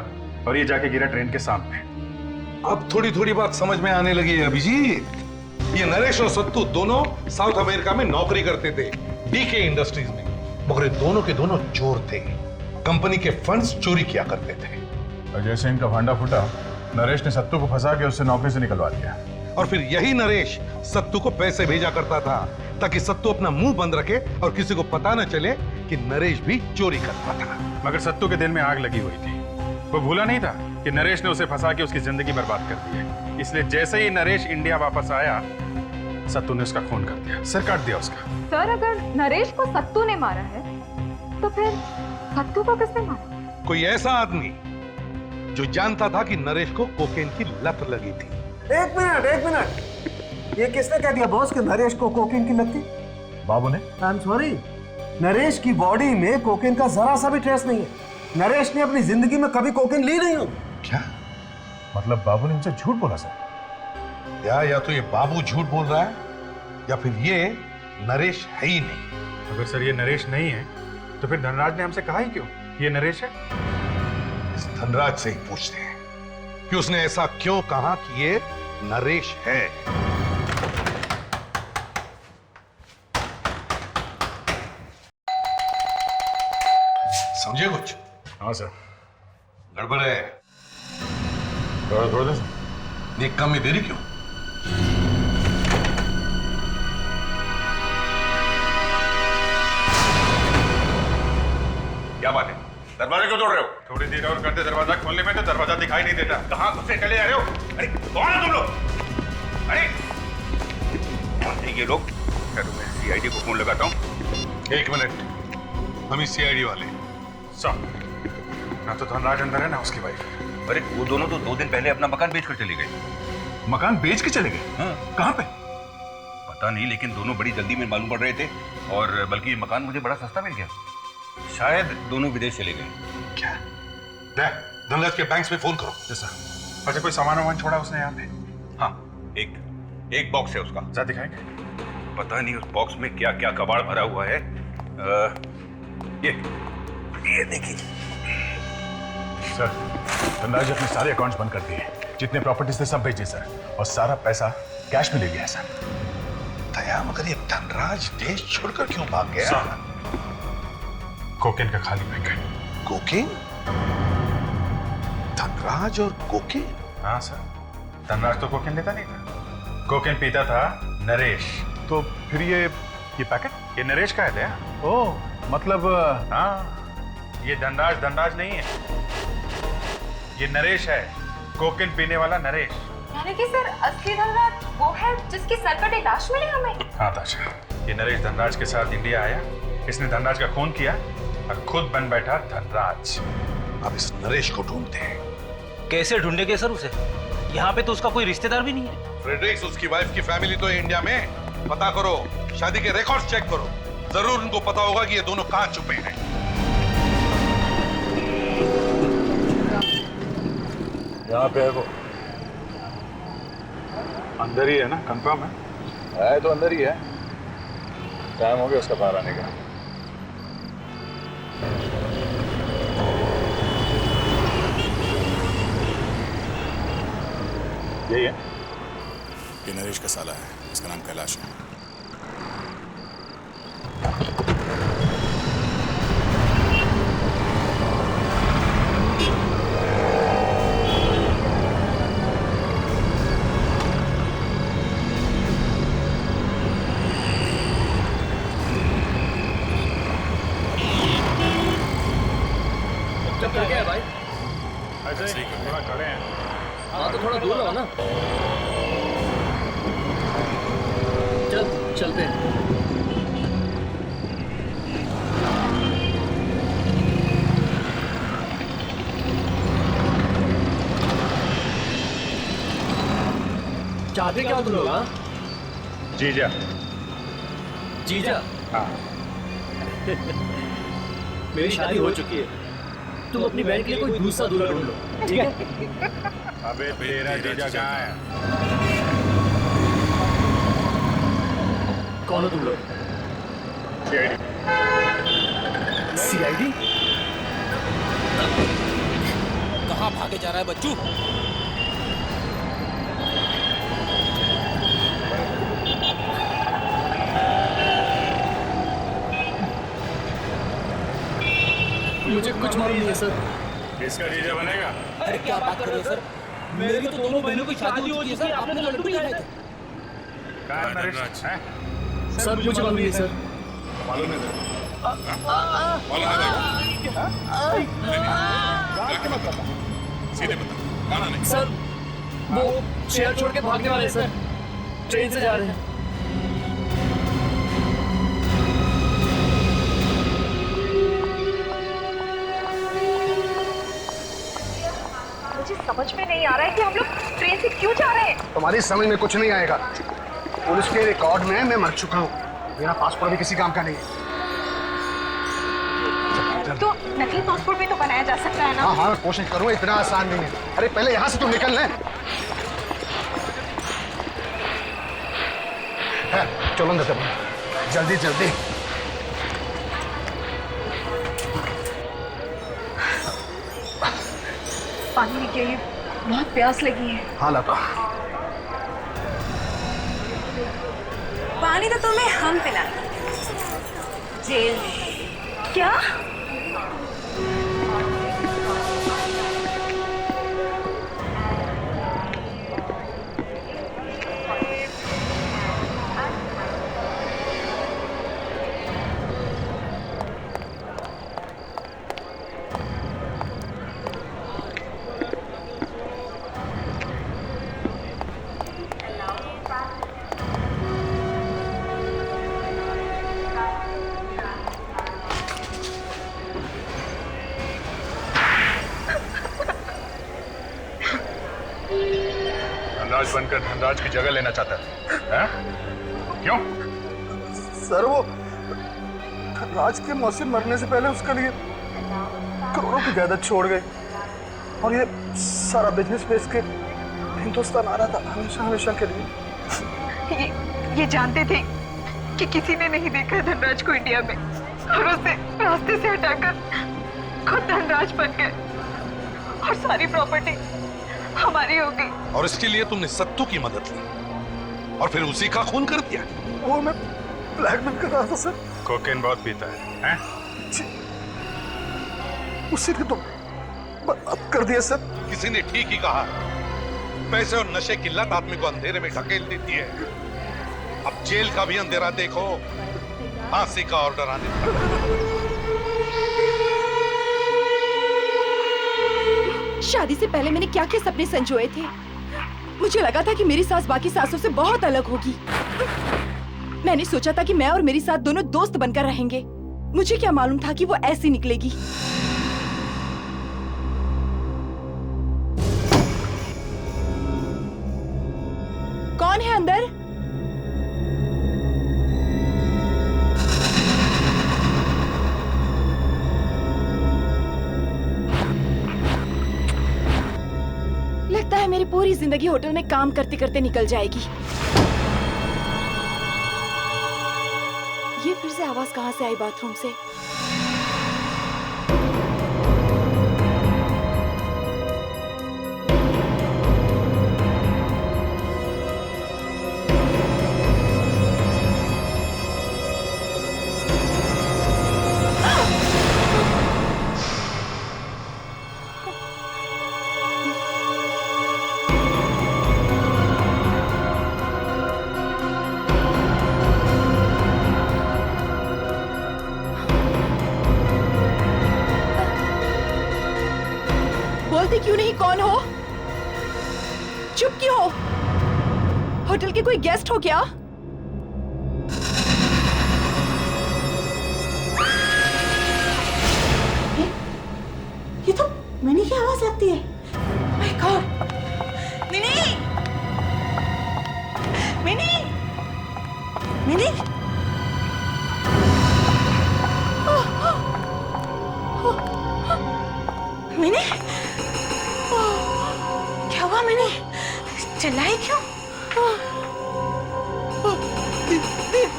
और ये जाके गिरा ट्रेन के सामने। अब थोड़ी बात समझ में आने लगी है अभिजीत। ये नरेश और सत्तू दोनों साउथ अमेरिका में नौकरी करते थे, डीके इंडस्ट्रीज में। मगर ये दोनों के दोनों चोर थे, कंपनी के फंड्स चोरी किया करते थे। और जैसे इनका भांडा फूटा, नरेश ने सत्तू को फंसा के उससे नौकरी से निकलवा दिया। और फिर यही नरेश सत्तू को पैसे भेजा करता था ताकि सत्तू अपना मुंह बंद रखे और किसी को पता न चले कि नरेश भी चोरी करता था। मगर सत्तू के दिल में आग लगी हुई थी। वो भूला नहीं था कि नरेश ने उसे फंसा के उसकी जिंदगी बर्बाद कर दी है। इसलिए जैसे ही नरेश इंडिया वापस आया, सत्तू ने उसका खून कर दिया, सिर काट दिया उसका। सर अगर नरेश को सत्तू ने मारा है तो फिर सत्तू को किसने मारा? कोई ऐसा आदमी जो जानता था कि नरेश को कोकेन की लत लगी थी। एक मिनट, ये किसने कह दिया बॉस कि नरेश को कोकेन की लत थी? बाबू ने। आई एम सॉरी, नरेश की बॉडी में कोकेन का जरा सा भी ट्रेस नहीं है। नरेश ने अपनी जिंदगी में कभी कोकेन ली नहीं हो। क्या मतलब बाबू ने उनसे झूठ बोला सर? या तो ये बाबू झूठ बोल रहा है या फिर ये नरेश है ही नहीं। अगर सर ये नरेश नहीं है तो फिर धनराज ने हमसे कहा ही क्यों ये नरेश है? इस धनराज से ही पूछते हैं कि उसने ऐसा क्यों कहा कि ये नरेश है। समझे कुछ? हाँ सर। गड़बड़ है। थोड़ा दे सर। एक काम में देरी क्यों? क्या बात है? दरवाजा क्यों तोड़ रहे हो? थोड़ी देर और करते दरवाजा खोलने में तो दरवाजा दिखाई नहीं देता। कहाँ घुसे चले जा रहे हो? अरे कौन है तुम लोग? अरे कौन है ये लोग? मैं सीआईडी को फोन लगाता हूँ। एक मिनट, हम ही सीआईडी वाले। ना तो धनराज अंदर है ना उसकी वाइफ। अरे वो दोनों तो 2 दिन पहले अपना मकान बेचकर चले गए। मकान बेच के चले गए? हाँ। कहाँ पे? पता नहीं, लेकिन दोनों बड़ी जल्दी में मालूम पड़ रहे थे और बल्कि ये मकान मुझे बड़ा सस्ता मिल गया। शायद दोनों विदेश चले गए। क्या? धनराज के बैंक में फोन करो। अच्छा कोई सामान वामान छोड़ा उसने यहाँ पे? हाँ, एक एक बॉक्स है उसका। जा दिखाएंगे। पता नहीं उस बॉक्स में क्या क्या कबाड़ भरा हुआ है। ये देखिए सर, धनराज अपने सारे अकाउंट्स बंद कर दिए, जितने प्रॉपर्टीज थे सब बेचे सर, और सारा पैसा कैश में ले गया है सर। दया, मगर ये धनराज देश छोड़कर क्यों भाग गया? कोकेन का खाली पैक है। कोकेन? धनराज और कोकेन? हाँ सर, धनराज तो कोकेन लेता नहीं था, कोकेन पीता था नरेश। तो फिर ये पैकेट? ये नरेश का है। ओह, मतलब हाँ, ये धनराज नहीं है, ये नरेश है, कोकेन पीने वाला नरेश। यानी कि सर असली धनराज वो है जिसकी सरकटे लाश मिली हमें? हाँ ताशा, ये नरेश धनराज के साथ इंडिया आया, इसने धनराज का खून किया और खुद बन बैठा धनराज। अब इस नरेश को ढूंढते हैं। कैसे ढूंढेंगे सर उसे? यहाँ पे तो उसका कोई रिश्तेदार भी नहीं है। फ्रेडरिक्स, उसकी वाइफ की फैमिली तो है इंडिया में। पता करो, शादी के रिकॉर्ड्स चेक करो, जरूर उनको पता होगा कि ये दोनों कहां छुपे हैं। यहाँ पे है वो। अंदर ही है ना? कंफर्म है तो अंदर ही है। टाइम हो गया उसका बाहर आने का। यही है? ये नरेश का साला है, इसका नाम कैलाश है। चक्कर क्या है भाई? ऐसे थोड़ा खड़े हैं। हाँ तो थोड़ा दूर रहो ना। चलते हैं। चाहते क्या तुम लोग? जीजा। जीजा? हाँ। मेरी शादी हो चुकी है, तुम अपनी बहन के लिए कोई दूसरा दूल्हा ढूंढ लो, ठीक है? अबे तेरा जीजा कहाँ है? कौन हो तुम लोग? सीआईडी? कहाँ भागे जा रहा है बच्चू? मुझे कुछ मालूम नहीं है सर। किसका जीजा बनेगा? अरे क्या बात कर रहे हो सर? मेरी तो दोनों बहनों की शादी हो चुकी है सर, आपने तो लड्डू भी खाए थे। कहाँ है नरेश? हैं? सर मुझे मालूम नहीं है सर। मालूम नहीं सीधे बता, नहीं सर वो शहर छोड़ के भागने वाले हैं सर, ट्रेन से जा रहे हैं। मुझे समझ में नहीं आ रहा है कि हम लोग ट्रेन से क्यों जा रहे हैं। तुम्हारी समझ में कुछ नहीं आएगा। पुलिस के रिकॉर्ड में मैं मर चुका हूँ, मेरा पासपोर्ट भी किसी काम का नहीं है। तो नकली पासपोर्ट भी तो बनाया जा सकता है ना? हाँ हाँ, कोशिश करूँ, इतना आसान नहीं है। अरे पहले यहाँ से तुम निकल ले। चलो अंदर जल्दी जल्दी। पानी लेके आइए, बहुत प्यास लगी है। हाँ लाता। पानी तो तुम्हें हम पिलाएंगे जेल में। क्या? धनराज बनकर धनराज की जगह लेना चाहता है? क्यों? सर वो राज के मौसी मरने से पहले उसके लिए करोड़ों की जायदाद छोड़ गए, और ये सारा बिजनेस बेच के हिंदुस्तान आ रहा था हमेशा हमेशा के लिए। ये जानते थे कि किसी ने नहीं देखा धनराज को इंडिया में और उसे रास्ते से हटाकर खुद धनराज बन गए और सारी प्रॉपर्टी हमारी हो गई। और इसके लिए तुमने सत्तू की मदद ली और फिर उसी का खून कर दिया। वो मैं ब्लैकमेल कर रहा था सर। कोकेन बहुत पीता है? उसी ने तो बर्बाद कर दिया सर। किसी ने ठीक ही कहा, पैसे और नशे की लत आदमी को अंधेरे में ढकेल देती है। अब जेल का भी अंधेरा देखो, फांसी का ऑर्डर आने लगा। शादी से पहले मैंने क्या क्या सपने संजोए थे। मुझे लगा था कि मेरी सास बाकी सासों से बहुत अलग होगी। मैंने सोचा था कि मैं और मेरी सास दोनों दोस्त बनकर रहेंगे। मुझे क्या मालूम था कि वो ऐसी निकलेगी। कौन है अंदर? लगता है मेरी पूरी जिंदगी होटल में काम करते करते निकल जाएगी। ये फिर से आवाज कहां से आई बाथरूम से? बोलते क्यों नहीं? कौन हो? चुप क्यों हो? होटल के कोई गेस्ट हो क्या? ये तो मिनी की आवाज लगती है। My God! Mini! Mini! Mini! Mini! क्या हुआ मिनी? चिल्लाई क्यों?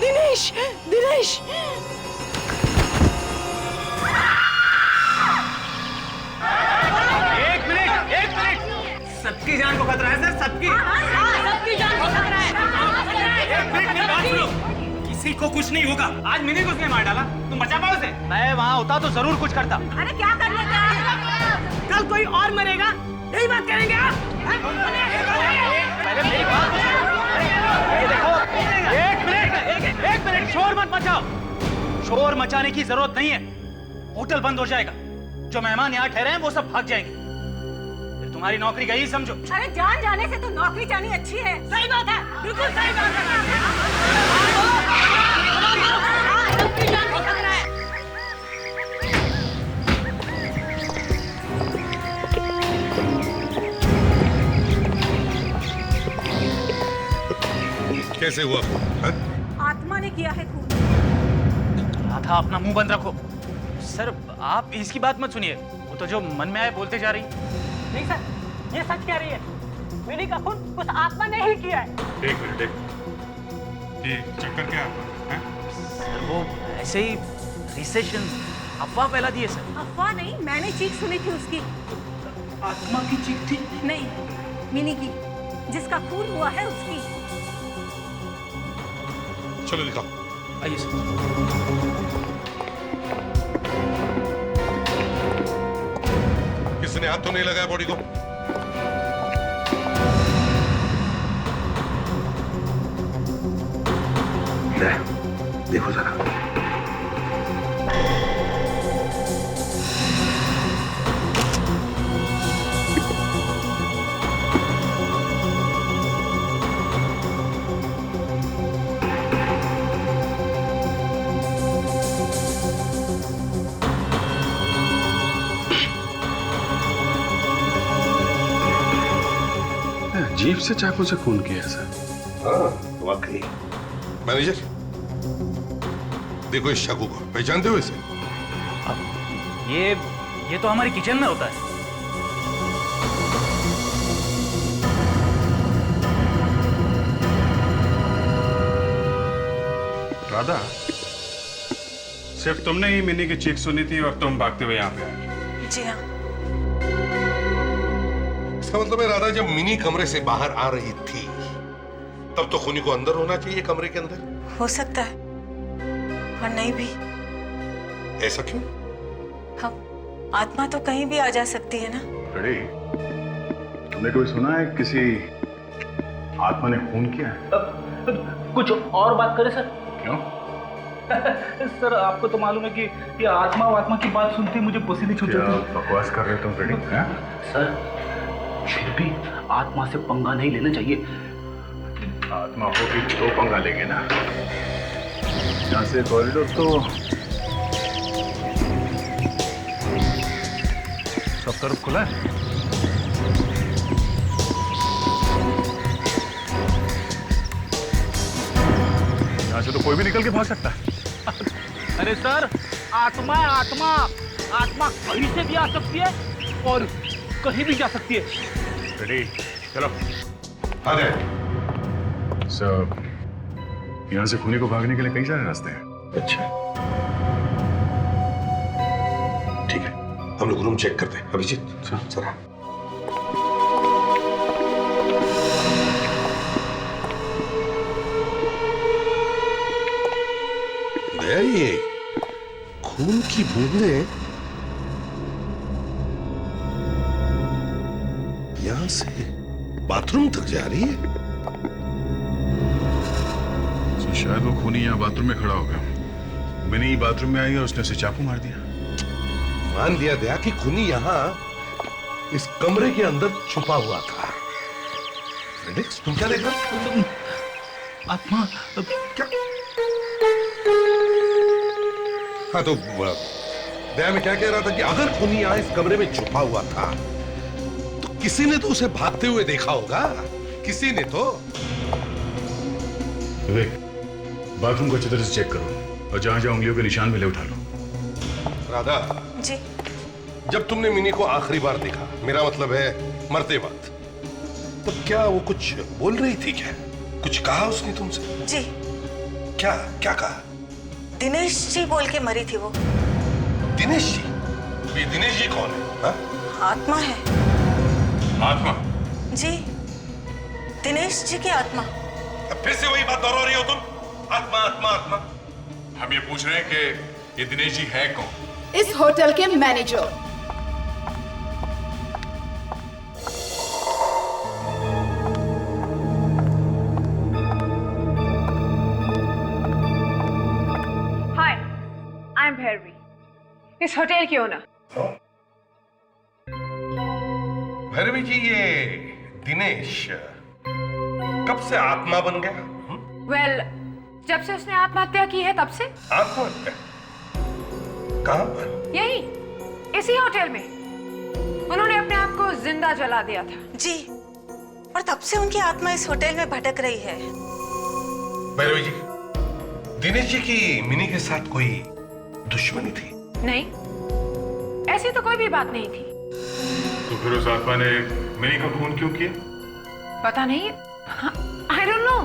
दिनेश! दिनेश! एक मिनट! सबकी जान को खतरा है सर, सबकी जान को खतरा है। एक मिनट मेरी बात सुनो। किसी को कुछ नहीं होगा। आज मिनी को उसने मार डाला, तुम बचा पाओ उसे? मैं वहाँ होता तो जरूर कुछ करता। अरे क्या कर लेते हैं? कल कोई और मरेगा, यही बात करेंगे आप? पहले मेरी बात तो सुनो। ये देखो, एक मिनट शोर मत मचाओ। शोर मचाने की जरूरत नहीं है। होटल बंद हो जाएगा। जो मेहमान यहाँ ठहरे हैं वो सब भाग जाएंगे। फिर तुम्हारी नौकरी गई समझो। अरे जान जाने से तो नौकरी जानी अच्छी है। सही बात है, बिल्कुल सही बात है। सबकी जान को खतरा है। कैसे हुआ? आत्मा ने किया है खून। राधा अपना मुंह बंद रखो। सर आप इसकी बात मत सुनिए। वो तो जो मन में आए बोलते जा रही। नहीं सर, ये सच कह रही है। मिनी का खून उस आत्मा ने ही किया है। एक मिनट, ये चक्कर क्या है? सर वो ऐसे ही रिसेशन अफवाह फैला दी है सर। अफवाह नहीं, मैंने चीख सुनी थी उसकी। आत्मा की चीख थी? नहीं, मिनी की, जिसका खून हुआ है उसकी। चलो दिखाओ। आइए सर। किसी ने हाथ तो नहीं लगाया बॉडी को? देखो जरा। अजीब से चाकू से खून किया सर। हाँ, वाकई। मैनेजर, देखो इस चाकू को, पहचानते हो इसे? ये तो हमारी किचन में होता है। राधा, सिर्फ तुमने ही मिनी की चीख सुनी थी और तुम भागते हुए यहाँ पे आए। जी हाँ। इसका मतलब है राधा, जब मिनी कमरे से बाहर आ रही थी तब तो खूनी को अंदर होना चाहिए, कमरे के अंदर। हो सकता है, और नहीं भी। ऐसा क्यों? हम आत्मा तो कहीं भी आ जा सकती है ना। रेडी, तुमने कभी सुना है किसी आत्मा ने खून किया है? कुछ और बात करें सर? क्यों? सर आपको तो मालूम है कि ये आत्मा की बात सुनते मुझे पसीने छूट जाते हैं। बकवास कर रहे हो तुम रेडी? सर फिर भी आत्मा से पंगा नहीं लेना चाहिए। आत्मा होगी तो पंगा लेंगे ना। यहाँ से कॉरिडोर तो सब तरफ खुला है। यहाँ से तो कोई भी निकल के भाग सकता है। अरे सर, आत्मा है आत्मा। आत्मा कहीं से भी आ सकती है और कहीं भी जा सकती है। रेडी, चलो। अरे सब यहाँ से खूनी को भागने के लिए कई सारे रास्ते हैं। अच्छा, ठीक है, हम लोग रूम चेक करते हैं। अभिजीत जरा। दया, ये खून की बूंदें यहां से बाथरूम तक जा रही है। तो शायद वो खूनी यहाँ बाथरूम में खड़ा होगा। मिनी बाथरूम में आई और उसने उसे चाकू मार दिया। मान लिया दया कि खूनी यहां इस कमरे के अंदर छुपा हुआ था। फ्रेडेक्स, तुम क्या देख रहे हो? आत्मा क्या? हाँ, तो दया मैं क्या कह रहा था कि अगर खूनी यहां इस कमरे में छुपा हुआ था तो किसी ने तो उसे भागते हुए देखा होगा। किसी ने तो। विवेक, बाथरूम को अच्छी तरह से चेक करो और जहां जहां उंगलियों के निशान मिले उठा लो। राधा जी, जब तुमने मिनी को आखिरी बार देखा, मेरा मतलब है मरते वक्त, तो क्या वो कुछ बोल रही थी? क्या कुछ कहा उसने तुमसे? जी। क्या क्या कहा? दिनेश जी बोल के मरी थी वो। दिनेश जी? ये दिनेश जी कौन है? हा? आत्मा है। आत्मा? जी, दिनेश जी की आत्मा। फिर से वही बात दोहरा रही हो तुम? आत्मा आत्मा आत्मा। हम ये पूछ रहे हैं कि ये दिनेश जी है कौन? इस होटल के manager. Hi, I am Bhairavi, इस होटल की ओनर। भैरवी जी, ये दिनेश कब से आत्मा बन गया? वेल, जब से उसने आत्महत्या की है तब से। आत्महत्या? कहाँ पर? यही, इसी होटल में। उन्होंने अपने आप को जिंदा जला दिया था। जी, और तब से उनकी आत्मा इस होटल में भटक रही है। भैरवी जी, दिनेश जी की मिनी के साथ कोई दुश्मनी थी? नहीं, ऐसी तो कोई भी बात नहीं थी। तो फिर उस आत्मा ने मिनी का खून क्यों किया? पता नहीं, आई डोंट नो।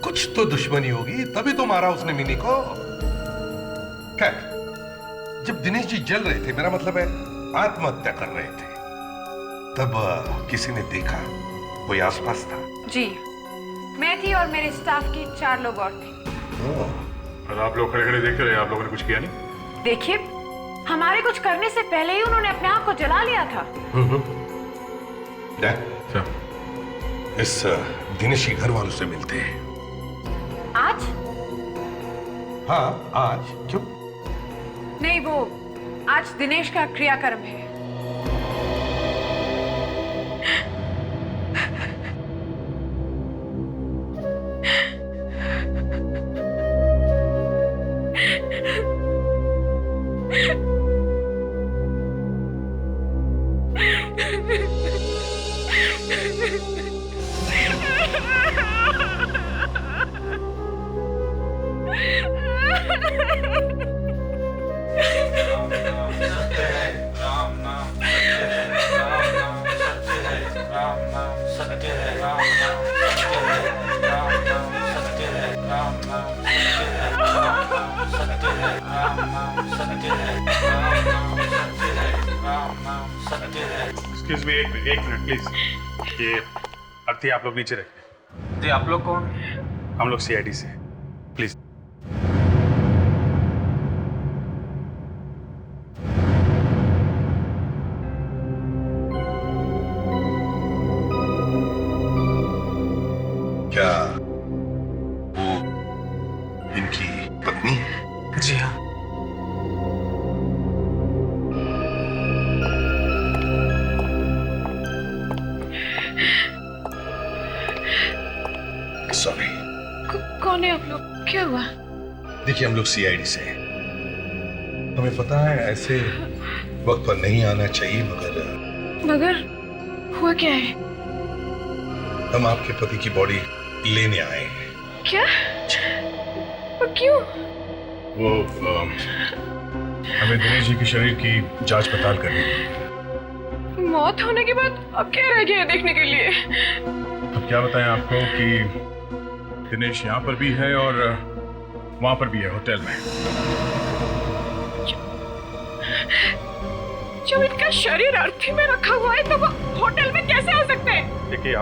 कुछ तो दुश्मनी होगी, तभी तो मारा उसने मिनी को। खैर, जब दिनेश जी जल रहे थे, मेरा मतलब है आत्महत्या कर रहे थे, तब किसी ने देखा? कोई आसपास था? जी, मैं थी और मेरे स्टाफ की 4 लोग और थे। और आप लोग खड़े खड़े देखते रहे, आप लोगों ने कुछ किया नहीं? देखिए, हमारे कुछ करने से पहले ही उन्होंने अपने आप को जला लिया था। इस दिनेश के घर वालों से मिलते हैं। आज? हाँ, आज। क्यों? नहीं, वो आज दिनेश का क्रियाक्रम है। राम एक्सक्यूज मी, एक मिनट प्लीज। ये अर्थी आप लोग नीचे रखें। जी, आप लोग कौन? हम लोग सीआईडी से, प्लीज। क्या वो इनकी पत्नी है? जी हाँ। सॉरी। कौन है आप लोग? क्या हुआ? देखिए, हम लोग सीआईडी से हैं। हमें पता है ऐसे वक्त पर नहीं आना चाहिए, मगर हुआ क्या है? हम आपके पति की बॉडी लेने आए हैं। क्या? और क्यों? वो हमें दिनेश जी के शरीर की जांच पड़ताल करनी है। मौत होने के बाद अब क्या रह गया देखने के लिए? अब क्या बताएं आपको कि दिनेश यहाँ पर भी है और वहां पर भी है, होटल में। जब इनका शरीर अर्थी में रखा हुआ है तो वो होटल में कैसे आ सकते हैं? देखिए,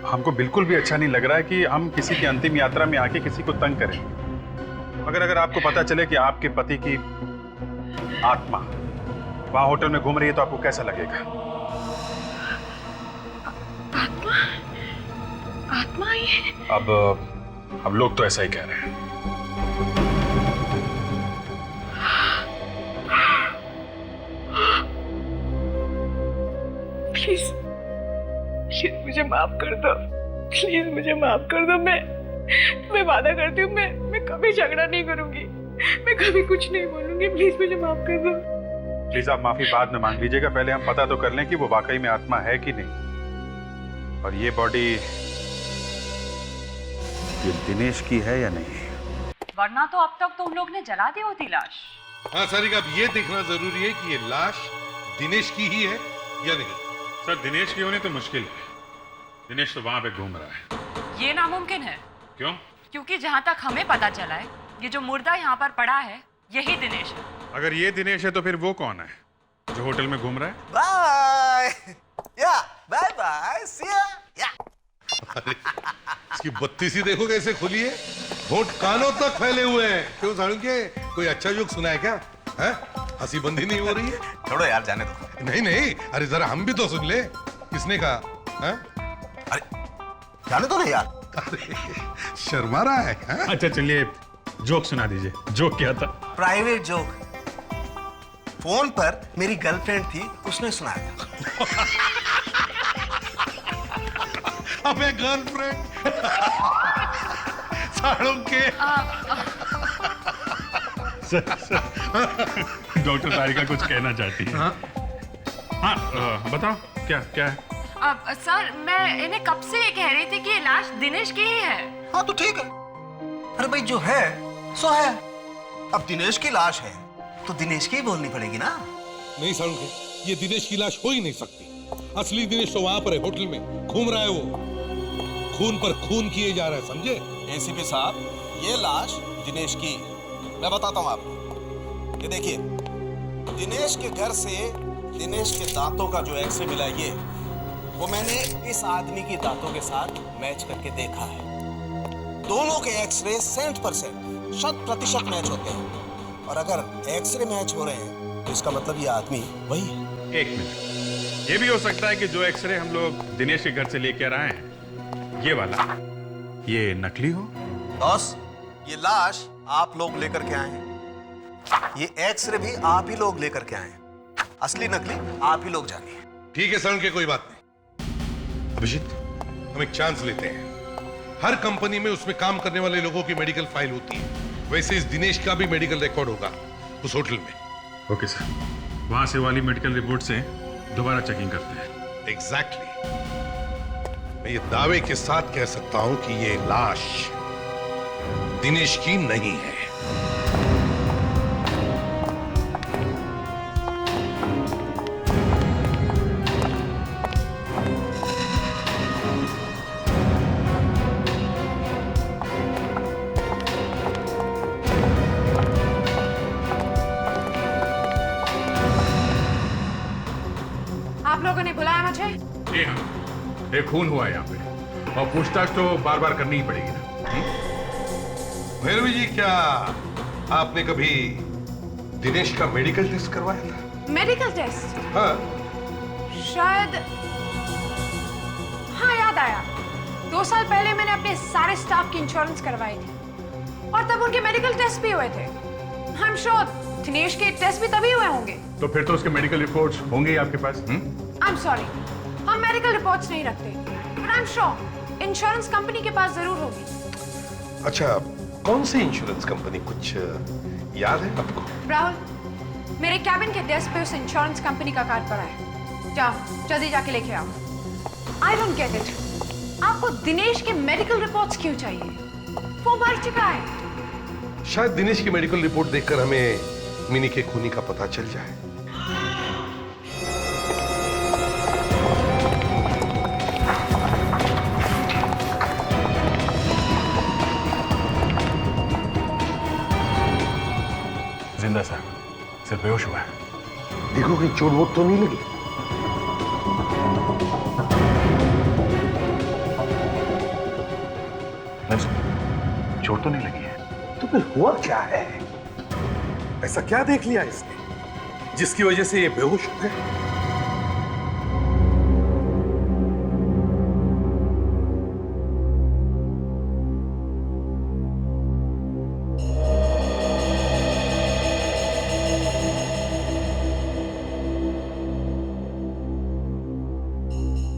हमको बिल्कुल भी अच्छा नहीं लग रहा है कि हम किसी की अंतिम यात्रा में आके किसी को तंग करें। मगर अगर आपको पता चले कि आपके पति की आत्मा वहां होटल में घूम रही है तो आपको कैसा लगेगा? आत्मा? आत्मा आई है? अब लोग तो ऐसा ही कह रहे हैं। प्लीज प्लीज मुझे माफ कर दो। प्लीज मुझे माफ कर दो। मैं वादा करती हूँ मैं कभी झगड़ा नहीं करूंगी। मैं कभी कुछ नहीं बोलूंगी। प्लीज मुझे माफ कर दो। प्लीज आप माफी बाद में मांग लीजिएगा। पहले हम पता तो कर लें कि वो वाकई में आत्मा है कि नहीं, और ये बॉडी ये दिनेश की है या नहीं। वरना तो अब तक तुम लोग ने जला दी होती लाश। हाँ सारिका, अब ये देखना जरूरी है कि ये लाश दिनेश की ही है या नहीं। सर, दिनेश की होनी तो मुश्किल है। दिनेश तो वहां पे घूम रहा है। ये नामुमकिन है। क्यों? क्योंकि जहाँ तक हमें पता चला है, ये जो मुर्दा यहाँ पर पड़ा है यही दिनेश है। अगर ये दिनेश है तो फिर वो कौन है जो होटल में घूम रहा है? बाय या बाय बाय सी या। इसकी बत्तीसी देखो कैसे खुली है, होठ कानों तक फैले हुए हैं। क्यों सालुंके, कोई अच्छा जोक सुना है क्या? हैं? हंसी बंदी नहीं हो रही है? छोड़ो यार, जाने दो। नहीं नहीं, अरे जरा हम भी तो सुन ले। किसने कहा? हैं? अरे जाने दो ना यार। अरे शर्मा रहा है, हैं? अच्छा चलिए, जोक सुना दीजिए। जोक क्या था? Private joke. फोन पर मेरी गर्लफ्रेंड थी, उसने सुनाया था। अबे गर्लफ्रेंड सालुंके। डॉक्टर तारिका कुछ कहना चाहती है। हाँ, बताओ क्या क्या है? सर, मैं इन्हें कब से ये कह रही थी कि ये लाश दिनेश की ही है। हाँ तो ठीक है। अरे भाई, जो है सो है। अब दिनेश की लाश है तो दिनेश की ही बोलनी पड़ेगी ना। नहीं सालुंके, ये दिनेश की लाश हो ही नहीं सकती। असली दिनेश तो वहां पर है, होटल में घूम रहा है। वो खून पर खून किए जा रहा है, समझे? एसीपी साहब, ये लाश दिनेश की, मैं बताता हूँ आपको। ये देखिए, दिनेश के घर से दिनेश के दांतों का जो एक्सरे मिला है, ये वो मैंने इस आदमी की दांतों के साथ मैच करके देखा है। दोनों के एक्सरे 100% 100% मैच होते हैं। और अगर एक्सरे मैच हो रहे हैं तो इसका मतलब ये आदमी वही है। एक मिनट, ये भी हो सकता है कि जो एक्सरे हम लोग दिनेश के घर से लेकर आए हैं, ये वाला, ये नकली हो। बॉस, ये लाश आप लोग लेकर के आए हैं, ये एक्सरे भी आप ही लोग लेकर के आए हैं। असली नकली आप ही लोग जानिए। ठीक है सालुंके, कोई बात नहीं। अभिजीत, हम एक चांस लेते हैं। हर कंपनी में उसमें काम करने वाले लोगों की मेडिकल फाइल होती है, वैसे इस दिनेश का भी मेडिकल रिकॉर्ड होगा उस होटल में। ओके सर, वहां से वाली मेडिकल रिपोर्ट से दोबारा चेकिंग करते हैं। एग्जैक्टली। मैं ये दावे के साथ कह सकता हूं कि ये लाश दिनेश की नहीं है। जी हाँ, एक खून हुआ है यहाँ पे और पूछताछ तो बार बार करनी ही पड़ेगी ना। भैरवी जी, क्या आपने कभी दिनेश का मेडिकल टेस्ट करवाया था? Medical test? हाँ। शायद हाँ, याद आया। 2 साल पहले मैंने अपने सारे स्टाफ की इंश्योरेंस करवाई थी और तब उनके मेडिकल टेस्ट भी हुए थे। आई एम श्योर दिनेश के टेस्ट भी तभी हुए होंगे। तो फिर तो उसके मेडिकल रिपोर्ट्स होंगे ही आपके पास। आई एम सॉरी, हम मेडिकल रिपोर्ट्स नहीं रखते, but I am sure insurance company के पास जरूर होगी। अच्छा, कौन सी इंश्योरेंस कंपनी, कुछ याद है आपको? राहुल, मेरे कैबिन के डेस्क पे उस इंश्योरेंस कंपनी का कार्ड पड़ा है। जाओ जल्दी जाके लेके आओ। आई डोंट गेट इट, आपको दिनेश के मेडिकल रिपोर्ट्स क्यों चाहिए? वो मर चुका है। शायद दिनेश की मेडिकल रिपोर्ट देखकर हमें मिनी के खूनी का पता चल जाए। जिंदा सर, सिर्फ बेहोश हुआ है। देखो कहीं चोट वोट तो नहीं लगी? चोट तो नहीं लगी है। तो फिर हुआ क्या है? ऐसा क्या देख लिया इसने जिसकी वजह से ये बेहोश हो गए?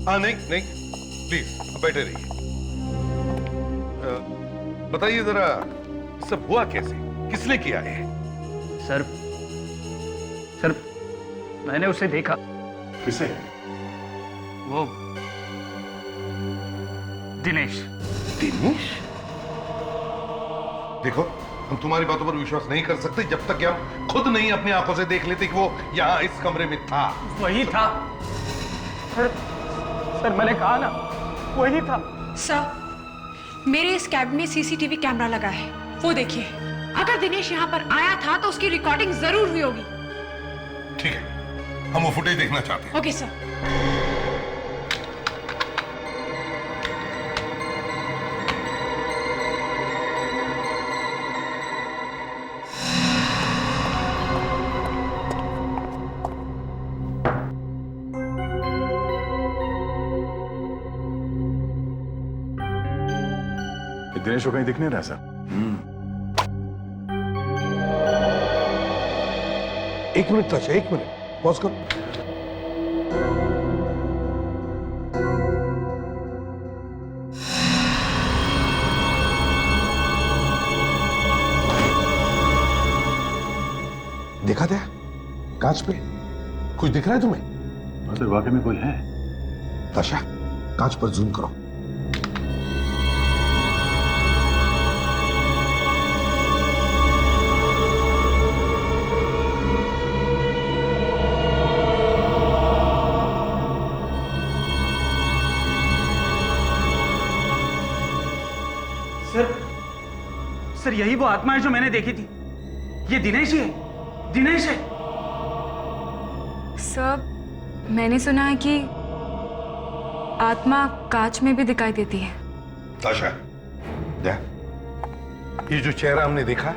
हाँ, नहीं नहीं, प्लीज बैठे रहिए। बताइए जरा, सब हुआ कैसे, किसने किया है? सर मैंने उसे देखा। किसे? वो दिनेश। दिनेश? देखो, हम तुम्हारी बातों पर विश्वास नहीं कर सकते जब तक कि हम खुद नहीं अपनी आंखों से देख लेते कि वो यहाँ इस कमरे में था। वही था सर, मैंने कहा ना, वही था। सर, मेरे इस कैबिन में सीसीटीवी कैमरा लगा है, वो देखिए। अगर दिनेश यहाँ पर आया था तो उसकी रिकॉर्डिंग जरूर हुई होगी। ठीक है, हम वो फुटेज देखना चाहते हैं। Okay sir. दिनेश को कहीं दिख नहीं रहा सर। एक मिनट ताशा, एक मिनट, पॉज करो। देखा था कांच पे कुछ दिख रहा है तुम्हें? सर, वाकई में कोई है। ताशा, कांच पर जूम करो। सर, यही वो आत्मा है जो मैंने देखी थी। ये दिनेश ही है, दिनेश है। सर, मैंने सुना है कि आत्मा कांच में भी दिखाई देती है। ताशा, देख, ये जो चेहरा हमने देखा है,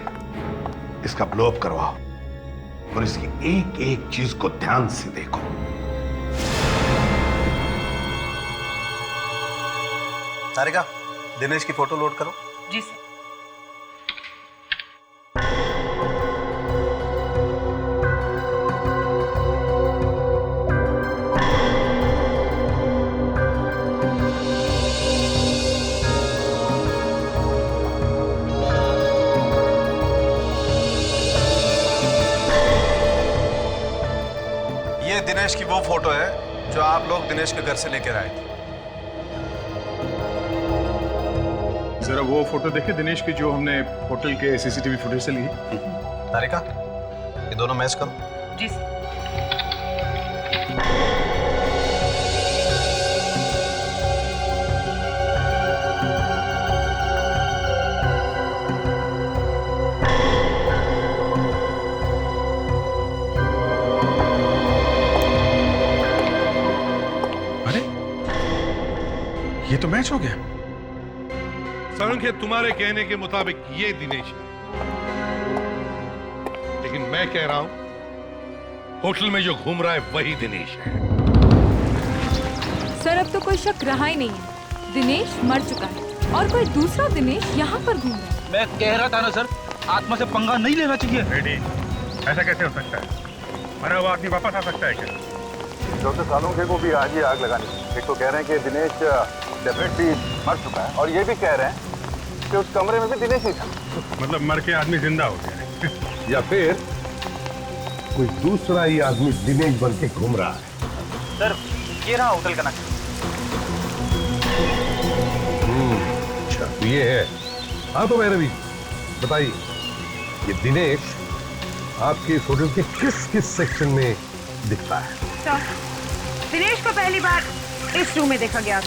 इसका ब्लो अप करवाओ और इसकी एक एक चीज को ध्यान से देखो। सारिका, दिनेश की फोटो लोड करो। जी सर। ये दिनेश की वो फोटो है जो आप लोग दिनेश के घर से लेकर आए थे। जरा वो फोटो देखे दिनेश की, जो हमने होटल के सीसीटीवी फुटेज से ली है। तारिका, ये दोनों मैच करो। जी सर। मैच हो गया? संख्य तुम्हारे कहने के मुताबिक ये दिनेश है, लेकिन मैं कह रहा हूं होटल में जो घूम रहा है वही दिनेश है। सर अब तो कोई शक रहा ही नहीं है, दिनेश मर चुका है और कोई दूसरा दिनेश यहाँ पर घूम रहा है। मैं कह रहा था ना सर, आत्मा से पंगा नहीं लेना चाहिए। रेडी, ऐसा कैसे हो सकता है? मरा हुआ आदमी वापस आ सकता है क्या? डॉक्टर सालुंखे को भी आज ही आग लगानी। एक तो कह रहे हैं कि दिनेश डेफिनेटली मर चुका है, और ये भी कह रहे हैं कि उस कमरे में भी दिनेश ही था। मतलब मर के आदमी जिंदा हो गया है। या फिर कोई दूसरा ही आदमी दिनेश बन के घूम रहा है। सर ये रहा होटल का नक्शा। अच्छा तो ये है। हाँ तो भैरवी बताइए, ये दिनेश आपके इस होटल के किस किस सेक्शन में दिखता है? सर, दिनेश को पहली बार इस रूम में देखा गया था।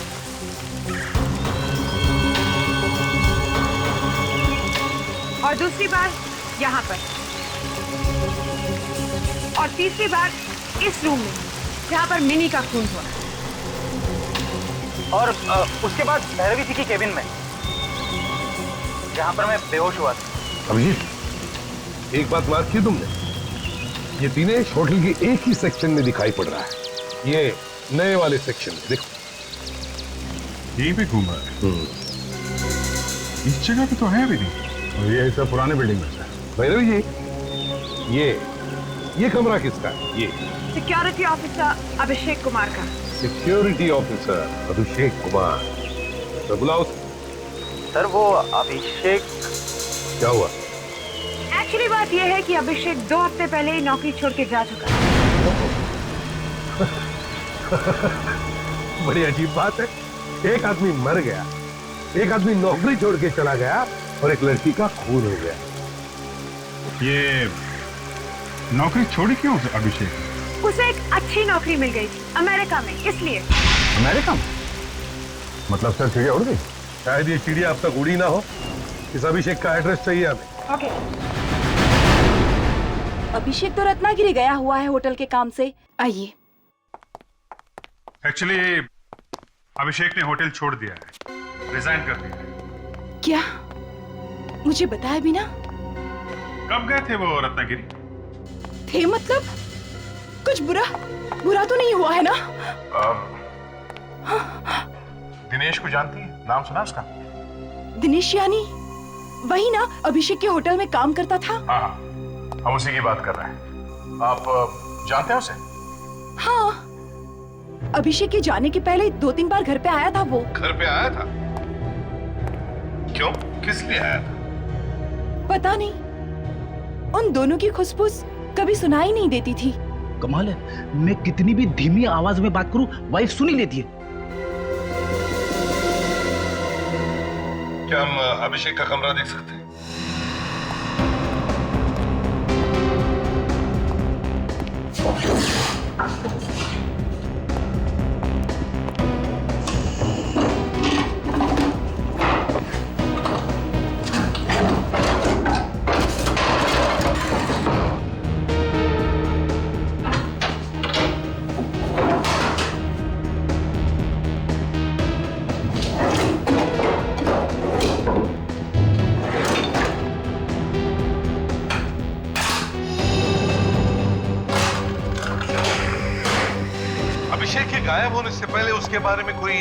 और दूसरी बार यहाँ पर, और तीसरी बार इस रूम में जहाँ पर मिनी का खून हुआ। और उसके बाद भैरवी जी की केबिन में, जहाँ पर मैं बेहोश हुआ था। अभिजीत एक बात मार्क की तुमने, ये दिनेश होटल के एक ही सेक्शन में दिखाई पड़ रहा है, ये नए वाले सेक्शन में। देखो यहीं पे घूम रहा है। इस जगह पे तो है अभी नहीं, और ये सब पुराने बिल्डिंग में है। भैरवी जी ये कमरा किसका है? ये सिक्योरिटी ऑफिसर अभिषेक कुमार का। सिक्योरिटी ऑफिसर अभिषेक कुमार, तो बुलाओ। सर वो अभिषेक क्या हुआ? एक्चुअली बात यह है कि अभिषेक 2 हफ्ते पहले ही नौकरी छोड़ के जा चुका है। बड़ी अजीब बात है, एक आदमी मर गया, एक आदमी नौकरी छोड़ के चला गया, और एक लड़की का खून हो गया। ये नौकरी छोड़ी क्यों अभिषेक? उसे एक अच्छी नौकरी मिल गई थी अमेरिका में, इसलिए। अमेरिका में? मतलब सर चिड़िया उड़ गई? शायद ये चिड़िया अब तक उड़ी ना हो। इस अभिषेक का एड्रेस चाहिए हमें। ओके। अभिषेक तो रत्नागिरी गया हुआ है होटल के काम से। आइए। एक्चुअली अभिषेक ने होटल छोड़ दिया है, रिजाइन कर दिया है। क्या? मुझे बताया भी ना। कब गए थे वो रत्नागिरी? थे मतलब? कुछ बुरा तो नहीं हुआ है ना? दिनेश को जानती है? नाम सुना उसका? दिनेश यानी वही ना, अभिषेक के होटल में काम करता था। हाँ, हम उसी की बात कर रहे हैं। आप जानते हैं उसे? हाँ, अभिषेक के जाने के पहले 2-3 बार घर पे आया था वो। घर पे आया था? क्यों? किस लिए आया था? पता नहीं, उन दोनों की खुशबूस कभी सुनाई नहीं देती थी। कमाल है, मैं कितनी भी धीमी आवाज में बात करूं, वाइफ सुन ही लेती है। क्या हम अभिषेक का कमरा देख सकते हैं? अभिषेक के गायब होने से पहले उसके बारे में कोई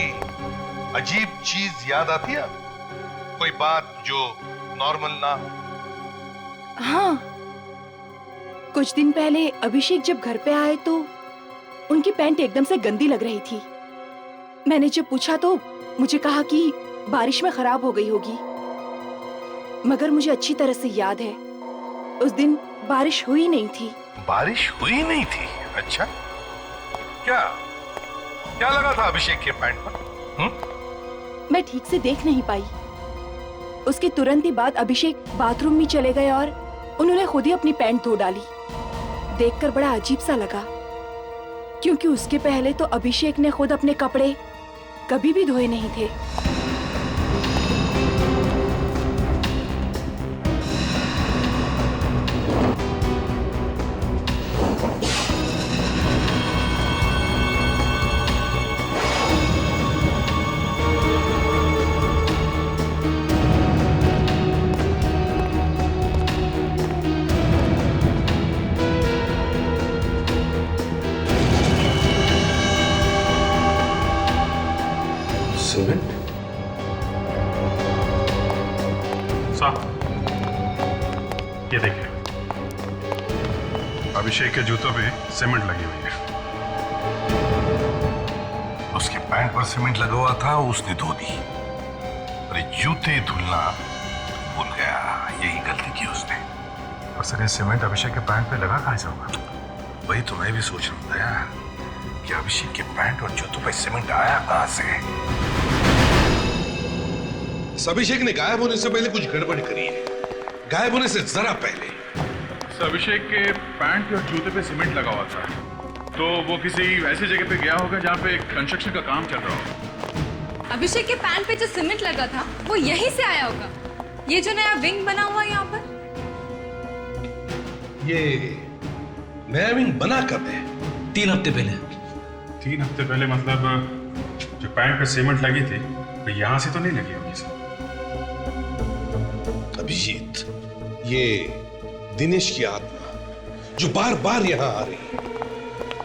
अजीब चीज याद आती है? कोई बात जो नॉर्मल ना हो? हाँ, कुछ दिन पहले अभिषेक जब घर पे आए तो उनकी पैंट एकदम से गंदी लग रही थी। मैंने जब पूछा तो मुझे कहा कि बारिश में खराब हो गई होगी, मगर मुझे अच्छी तरह से याद है उस दिन बारिश हुई नहीं थी। बारिश हुई नहीं थी? अच्छा, क्या क्या लगा था अभिषेक के पैंट पर? मैं ठीक से देख नहीं पाई। उसके तुरंत ही बाद अभिषेक बाथरूम में चले गए और उन्होंने खुद ही अपनी पैंट धो डाली। देखकर बड़ा अजीब सा लगा, क्योंकि उसके पहले तो अभिषेक ने खुद अपने कपड़े कभी भी धोए नहीं थे। साहब, ये देखिए, अभिषेक के जूतों पे सीमेंट लगी हुई है। उसके पैंट पर सीमेंट लगा हुआ था, उसने धो दी। अरे जूते धुलना भूल गया, यही गलती की उसने। और सर ये सीमेंट अभिषेक के पैंट पे लगा कहाँ से होगा? वही तो मैं भी सोच रहा था यार, कि अभिषेक के पैंट और जूतों पे सीमेंट आया कहां से। अभिषेक ने गायब होने से पहले कुछ गड़बड़ करी है, गायब होने से जरा पहले। अभिषेक के पैंट और जूते पे सीमेंट लगा हुआ था, तो वो किसी ऐसी जगह पे गया होगा जहाँ पे कंस्ट्रक्शन का काम चल रहा होगा। अभिषेक के पैंट पे जो सीमेंट लगा था वो यहीं से आया होगा। ये जो नया विंग बना हुआ है यहाँ पर, ये नया विंग बना कब है? 3 हफ्ते पहले। 3 हफ्ते पहले मतलब जो पैंट पे सीमेंट लगी थी तो यहाँ से तो नहीं लगी होगी सर। अभिजीत, ये दिनेश की आत्मा जो बार बार यहां आ रही है,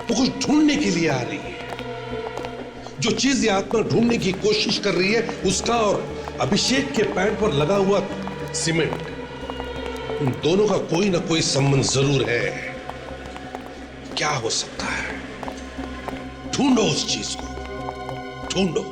वो कुछ ढूंढने के लिए आ रही है। जो चीज ये आत्मा ढूंढने की कोशिश कर रही है, उसका और अभिषेक के पैंट पर लगा हुआ सीमेंट, उन दोनों का कोई ना कोई संबंध जरूर है। क्या हो सकता है? ढूंढो उस चीज को, ढूंढो।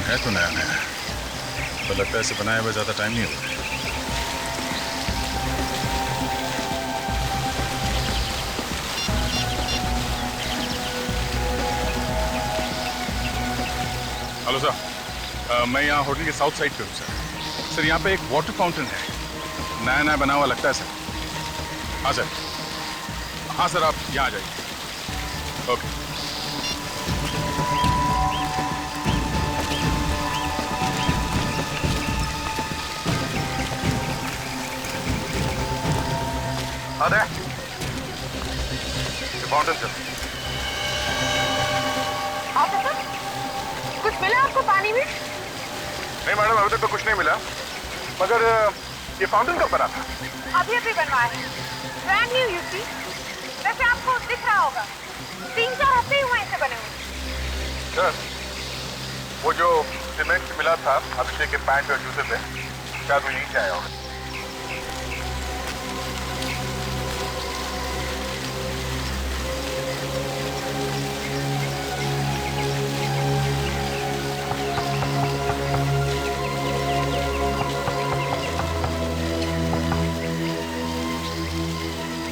है तो नया नया, तो लगता है इसे बनाए हुए ज्यादा टाइम नहीं हुआ। हेलो सर, मैं यहाँ होटल के साउथ साइड पे हूँ सर। सर यहाँ पे एक वाटर फाउंटेन है, नया नया बना हुआ लगता है सर। हाँ सर, हाँ सर, आप यहाँ आ जाइए। ओके। फाउंटेन चल। ऑफिसर, कुछ मिला आपको पानी में? नहीं मैडम, अभी तक तो कुछ नहीं मिला, मगर ये फाउंटेन कब बना था? अभी अभी बनवाया है, ब्रांड न्यू यू सी। वैसे आपको दिख रहा होगा 3-4 हफ्ते ही हुए इसे बने हुए। सर, वो जो सीमेंट मिला था अभिषेक के पैंट और जूते पे, शायद वो यहीं से आया होगा।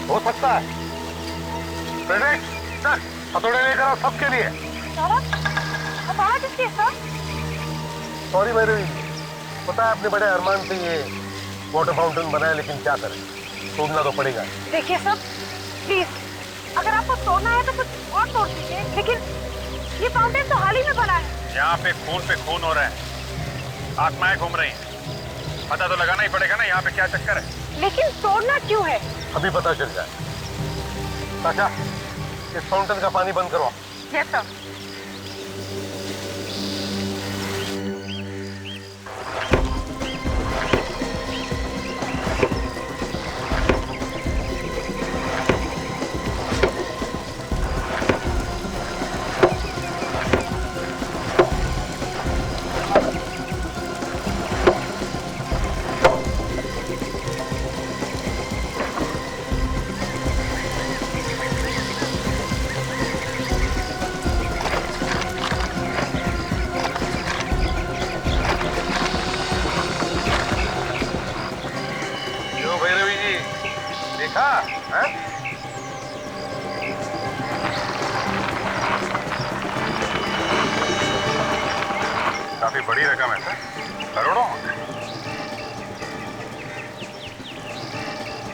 हो सकता है। प्रेजेंट सर, हथौड़े लेकर आओ सबके लिए। हथौड़ा किसके सर? सॉरी भैरवी, पता है अपने बड़े अरमान से ये वाटर फाउंटेन बनाया, लेकिन क्या करें, तोड़ना तो पड़ेगा। देखिए सर, प्लीज, अगर आपको तोड़ना है तो कुछ और तोड़ दीजिए, लेकिन ये फाउंटेन तो हाल ही में बना है। यहाँ पे खून हो रहा है, आत्माएं घूम रही हैं, पता तो लगाना ही पड़ेगा ना यहाँ पे क्या चक्कर है। लेकिन तोड़ना क्यों है? अभी पता चल जाए। चाचा, इस फाउंटेन का पानी बंद करो। Yes sir. काफी बड़ी रकम है सर, करोड़ों।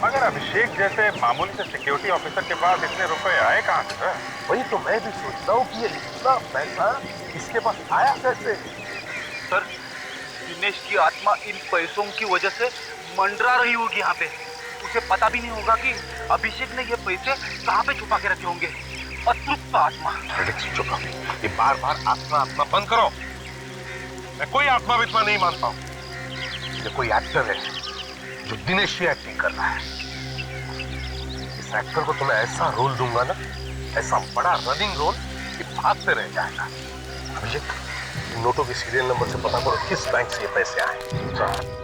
मगर अभिषेक जैसे मामूली से सिक्योरिटी ऑफिसर के पास इतने रुपए आए कहाँ से सर? वही तो मैं भी सोचता हूँ कि ये इतना पैसा इसके पास आया कैसे? सर, दिनेश की आत्मा इन पैसों की वजह से मंडरा रही होगी यहाँ पे। उसे पता भी नहीं होगा कि अभिषेक ने ये पैसे कहाँ पे छुपा के रखे होंगे। अतृप्त आत्मा। चुप रहो, ये बार बार आत्मा आत्मा बंद करो। मैं कोई आत्मा वित्मा नहीं मानता हूँ। ये कोई एक्टर है जो दिनेश की एक्टिंग कर रहा है। इस एक्टर को तो मैं ऐसा रोल दूंगा ना, ऐसा बड़ा रनिंग रोल कि भागते रह जाएगा। अभिषेक, नोटों के सीरियल नंबर से पता करो किस बैंक से ये पैसे आए।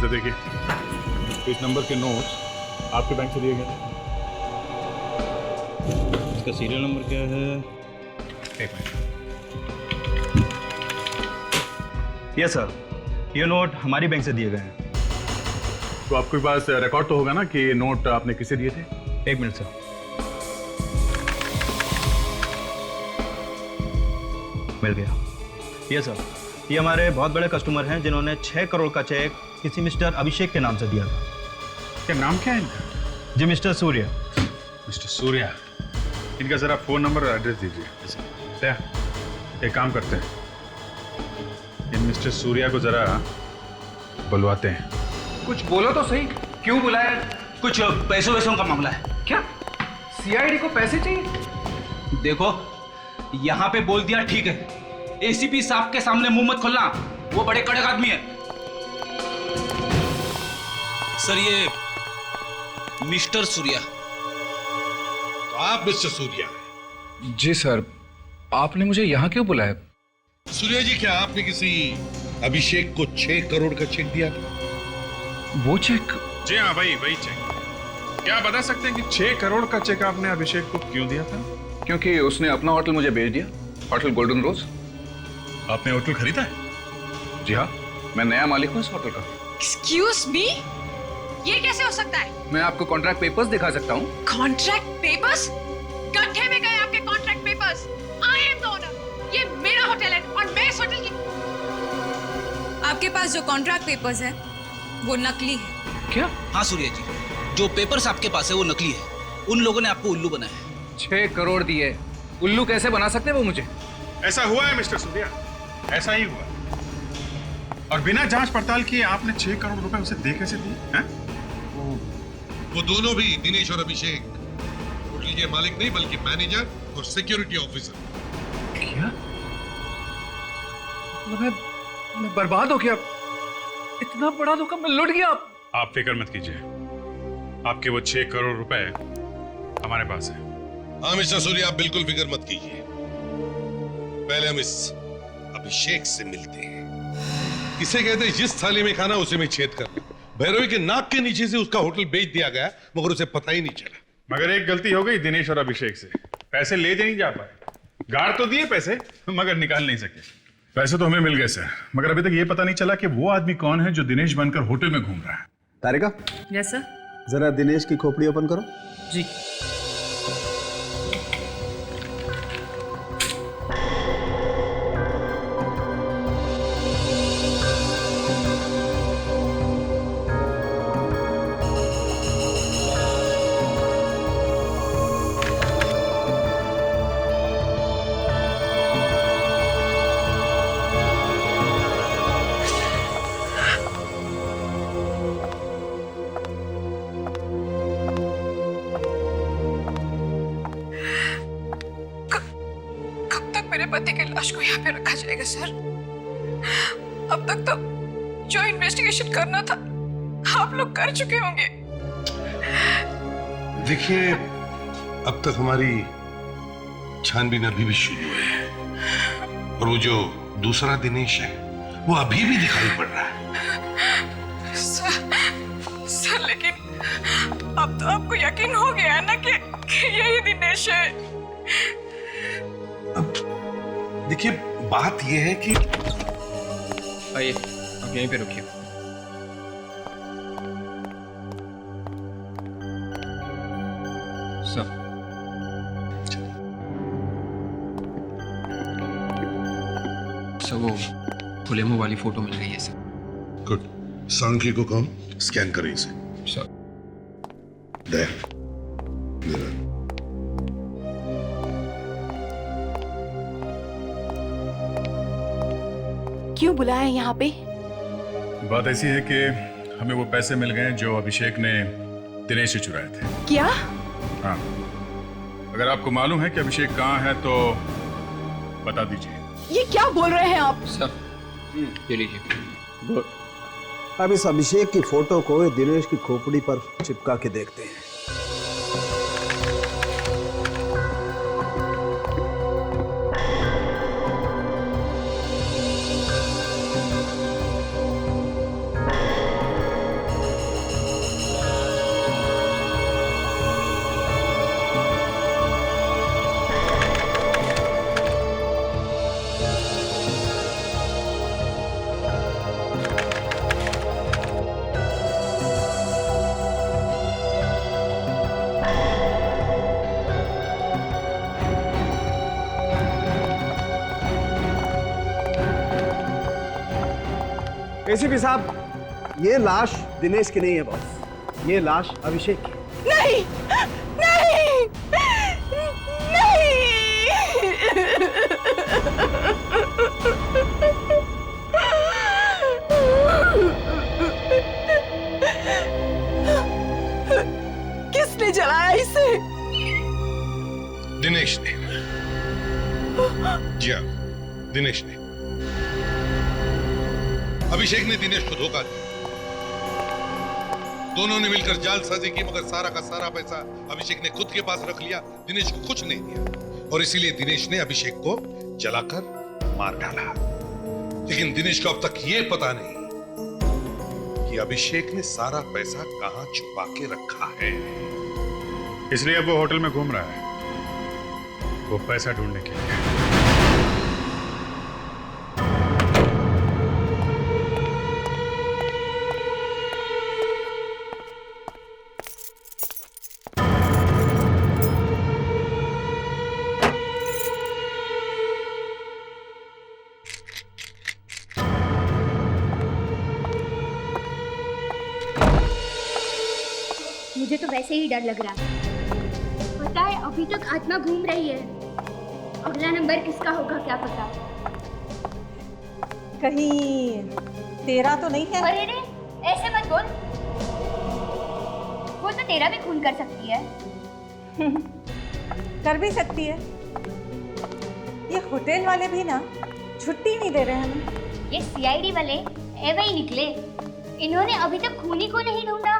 देखिए, इस नंबर के नोट्स आपके बैंक से दिए गए। इसका सीरियल नंबर क्या है? एक मिनट। यस सर, ये नोट हमारी बैंक से दिए गए हैं। तो आपके पास रिकॉर्ड तो होगा ना कि ये नोट आपने किसे दिए थे? एक मिनट सर। मिल गया। यस सर, ये हमारे बहुत बड़े कस्टमर हैं जिन्होंने 6 करोड़ का चेक किसी मिस्टर अभिषेक के नाम से दिया था। क्या नाम क्या है इनका? जी मिस्टर सूर्या। मिस्टर सूर्या, इनका जरा फोन नंबर और एड्रेस दीजिए। क्या एक काम करते हैं, इन मिस्टर सूर्या को जरा बुलवाते हैं। कुछ बोलो तो सही, क्यों बुलाया? कुछ पैसों का मामला है। क्या सीआईडी को पैसे चाहिए? देखो, यहाँ पे बोल दिया ठीक है। एसीपी साहब के सामने मुंह मत खोलना, वो बड़े कड़क आदमी है। सर, ये मिस्टर सूर्या। तो आप मिस्टर सूर्या? जी सर, आपने मुझे यहाँ क्यों बुलाया? सूर्या जी, क्या आपने किसी अभिषेक को 6 करोड़ का चेक दिया था? वो चेक? जी हाँ, वही चेक। क्या बता सकते हैं कि 6 करोड़ का चेक आपने अभिषेक को क्यों दिया था? क्योंकि उसने अपना होटल मुझे बेच दिया, होटल गोल्डन रोज। आपने होटल खरीदा है? जी हाँ, मैं नया मालिक हूँ इस होटल का। एक्सक्यूज मी, ये कैसे हो सकता है? मैं आपको कॉन्ट्रैक्ट पेपर्स दिखा सकता हूँ। Contract papers? गड्ढे में गए आपके contract papers. I am the owner, ये मेरा होटल है और मैं इस होटल की। आपके पास जो कॉन्ट्रैक्ट पेपर्स है वो नकली है। क्या? हाँ सूर्या जी, जो पेपर्स आपके पास है वो नकली है। उन लोगों ने आपको उल्लू बनाया है। 6 करोड़ दिए, उल्लू कैसे बना सकते हैं वो मुझे? ऐसा हुआ है मिस्टर सूर्या, ऐसा ही हुआ। और बिना जांच पड़ताल किए आपने 6 करोड़ रुपए उसे दे कैसे दिए? वो दोनों भी, दिनेश और अभिषेक, होटल के मालिक नहीं बल्कि मैनेजर और सिक्योरिटी ऑफिसर। क्या? मैं बर्बाद हो गया, इतना बड़ा धोखा, मैं लुट गया। आप फिक्र मत कीजिए, आपके वो 6 करोड़ रुपए हमारे पास है। हाँ मिस्टर सूर्या, आप बिल्कुल फिक्र मत कीजिए। पहले हम इस अभिषेक से मिलते हैं। इसे कहते हैं जिस थाली में खाना उसे में छेद कर। भैरवी के नाक के नीचे से उसका होटल बेच दिया गया, मगर उसे पता ही नहीं चला। मगर एक गलती हो गई दिनेश और अभिषेक से, पैसे ले नहीं जा पाए। गाड़ तो दिए पैसे, मगर निकाल नहीं सके। पैसे तो हमें मिल गए सर, मगर अभी तक ये पता नहीं चला कि वो आदमी कौन है जो दिनेश बनकर होटल में घूम रहा है। तारिका, यस सर। जरा दिनेश की खोपड़ी ओपन करो। जी। पति की लाश को यहाँ पे रखा जाएगा सर? अब तक तो जो इन्वेस्टिगेशन करना था आप लोग कर चुके होंगे। देखिए, अब तक हमारी छानबीन अभी भी शुरू है, और वो जो दूसरा दिनेश है वो अभी भी दिखाई पड़ रहा है। सर लेकिन अब तो आपको यकीन हो गया है ना कि यही दिनेश है। देखिए, बात यह है कि आइए, आप यहीं पे रुकिए। सर वो खुले मुंह वाली फोटो मिल गई है सर। गुड। सांख्य को कम स्कैन करें इसे। सर। क्यों बुलाया यहाँ पे? बात ऐसी है कि हमें वो पैसे मिल गए जो अभिषेक ने दिनेश से चुराए थे। क्या? हाँ, अगर आपको मालूम है कि अभिषेक कहाँ है तो बता दीजिए। ये क्या बोल रहे हैं आप? सर, ये लीजिए। गुड। अब इस अभिषेक की फोटो को दिनेश की खोपड़ी पर चिपका के देखते हैं। एसीपी साहब, ये लाश दिनेश की नहीं है बॉस, ये लाश अभिषेक की। नहीं, नहीं, नहीं। किसने जलाया इसे? दिनेश ने। जी हाँ, दिनेश ने। अभिषेक ने दिनेश को धोखा दिया। दोनों ने मिलकर जालसाजी की, मगर सारा का सारा पैसा अभिषेक ने खुद के पास रख लिया, दिनेश को कुछ नहीं दिया। और इसीलिए दिनेश ने अभिषेक को जलाकर मार डाला। लेकिन दिनेश को अब तक यह पता नहीं कि अभिषेक ने सारा पैसा कहां छुपा के रखा है। इसलिए अब वो होटल में घूम रहा है, वो पैसा ढूंढने के लिए। मुझे तो वैसे ही डर लग रहा है। पता है, अभी तक आत्मा घूम रही है। अगला नंबर किसका होगा क्या पता। कहीं तेरा तो नहीं है? अरे रे, ऐसे मत बोल। वो तो तेरा भी खून कर सकती है। कर भी सकती है। ये होटल वाले भी ना छुट्टी नहीं दे रहे हमें। ये सीआईडी वाले ऐसे ही निकले। इन्होंने अभी तक खूनी को नहीं ढूंढा।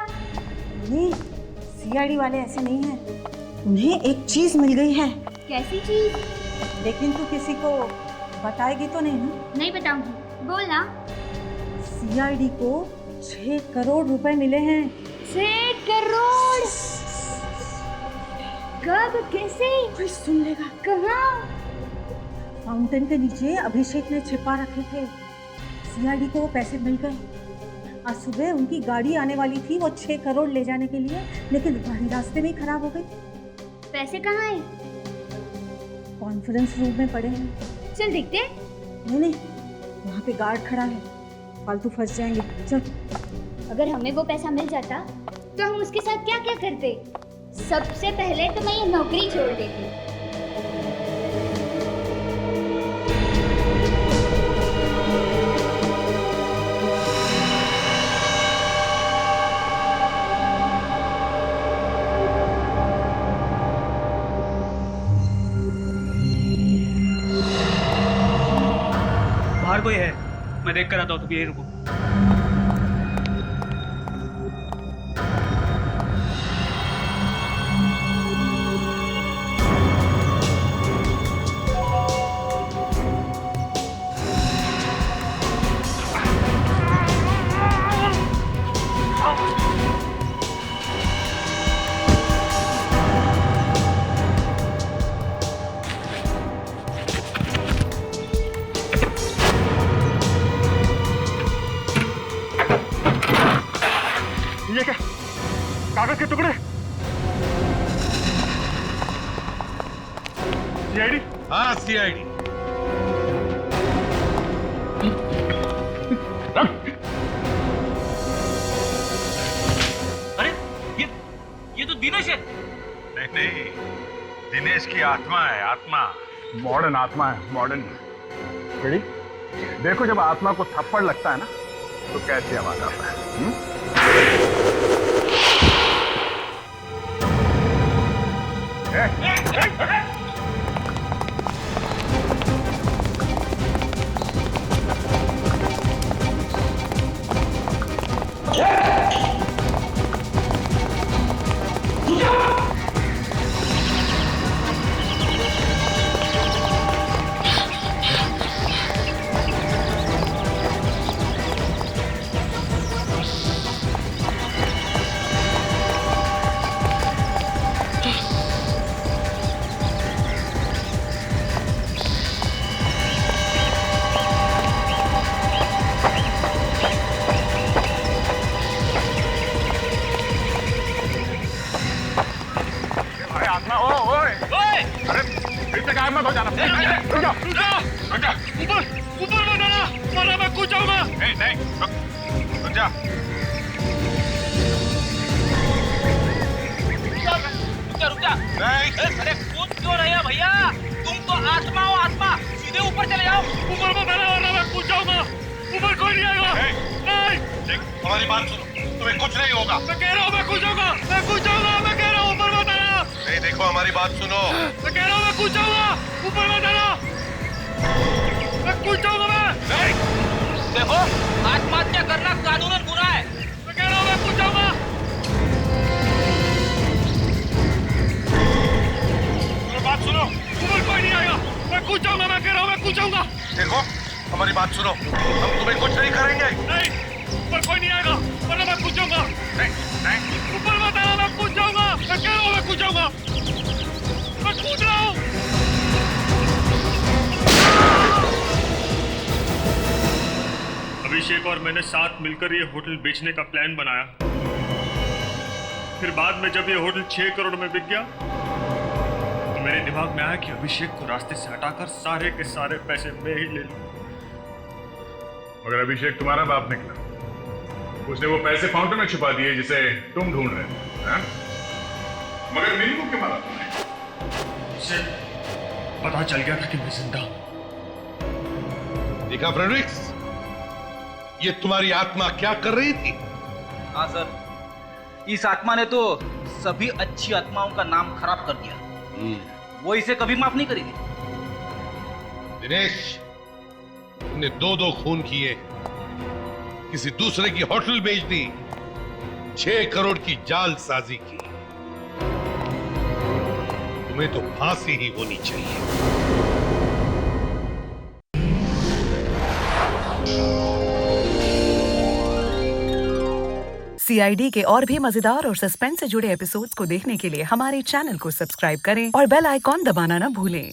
नहीं, सीआईडी वाले ऐसे नहीं हैं। उन्हें एक चीज मिल गई है। कैसी चीज? लेकिन तू किसी को बताएगी तो नहीं ना? नहीं बताऊंगी, बोल ना। सीआईडी को 6 करोड़ रुपए मिले हैं। 6 करोड़? कब, कैसे? कोई सुन लेगा। कहाँ? फाउंटेन के नीचे अभिषेक ने छिपा रखे थे। सीआईडी को वो पैसे मिल गए। आज सुबह उनकी गाड़ी आने वाली थी वो 6 करोड़ ले जाने के लिए, लेकिन गाड़ी रास्ते में ही खराब हो गई। पैसे कहाँ हैं? कॉन्फ्रेंस रूम में पड़े हैं। चल देखते। नहीं, वहाँ पे गार्ड खड़ा है, फालतू फंस जाएंगे। चल। अगर हमें वो पैसा मिल जाता तो हम उसके साथ क्या क्या करते? सबसे पहले तो मैं ये नौकरी छोड़ देती। बाहर कोई है? मैं देख कर आता हूँ, तो यही रुको। ये क्या? कागज के टुकड़े? सीआईडी? हाँ, सीआईडी। अरे ये तो दिनेश है। नहीं, दिनेश की आत्मा है, आत्मा। मॉडर्न आत्मा है, मॉडर्न। रेडी? देखो, जब आत्मा को थप्पड़ लगता है ना तो कैसी आवाज आता है। अरे कूद क्यों रहे हो भैया? तुम तो आत्मा हो, आत्मा। सीधे ऊपर चले जाओ। ऊपर में बना वरना मैं कूद जाऊंगा। ऊपर कोई नहीं आएगा। नहीं, हमारी बात सुनो, तुम्हें कुछ नहीं होगा। मैं कह रहा हूँ मैं कूद जाऊंगा। मैं कूद जाऊंगा। मैं कह रहा हूँ ऊपर मत आना। नहीं, देखो हमारी बात सुनो। मैं कह रहा हूँ मैं कूद जाऊंगा। ऊपर मत आना। मैं कूद जाऊंगा। मैं देखो, आत्महत्या करना कानूनन गुनाह है। मैं कह रहा हूँ मैं कूद जाऊंगा। बात सुनो, ऊपर कोई नहीं आएगा। मैं कूद जाऊंगा। मैं कह रहा हूँ मैं कूद जाऊंगा। देखो हमारी बात सुनो, हम तुम्हें कुछ नहीं करेंगे। नहीं, ऊपर कोई नहीं आएगा वरना मैं कूद जाऊंगा। नहीं, ऊपर मत आना। मैं कूद जाऊंगा। मैं कह रहा हूँ मैं कूद जाऊंगा। मैं कूद रहा हूँ। अभिषेक और मैंने साथ मिलकर ये होटल बेचने का प्लान बनाया। फिर बाद में जब ये होटल 6 करोड़ में बिक गया तो मेरे दिमाग में आया कि अभिषेक को रास्ते से हटाकर सारे के सारे पैसे मैं ही ले लूं। मगर अभिषेक तुम्हारा बाप निकला, उसने वो पैसे फाउंटेन में छुपा दिए जिसे तुम ढूंढ रहे थे। मगर मीनू को क्यों मारा तुमने? पता चल गया था कि मैं जिंदा हूं। देखा फ्रेडरिक्स, ये तुम्हारी आत्मा क्या कर रही थी? हाँ सर, इस आत्मा ने तो सभी अच्छी आत्माओं का नाम खराब कर दिया। वो इसे कभी माफ नहीं करेगी। दिनेश, तुमने 2-2 खून किए, किसी दूसरे की होटल बेच दी, 6 करोड़ की जालसाजी की। तुम्हें तो फांसी ही होनी चाहिए। CID के और भी मजेदार और सस्पेंस से जुड़े एपिसोड्स को देखने के लिए हमारे चैनल को सब्सक्राइब करें और बेल आइकॉन दबाना ना भूलें।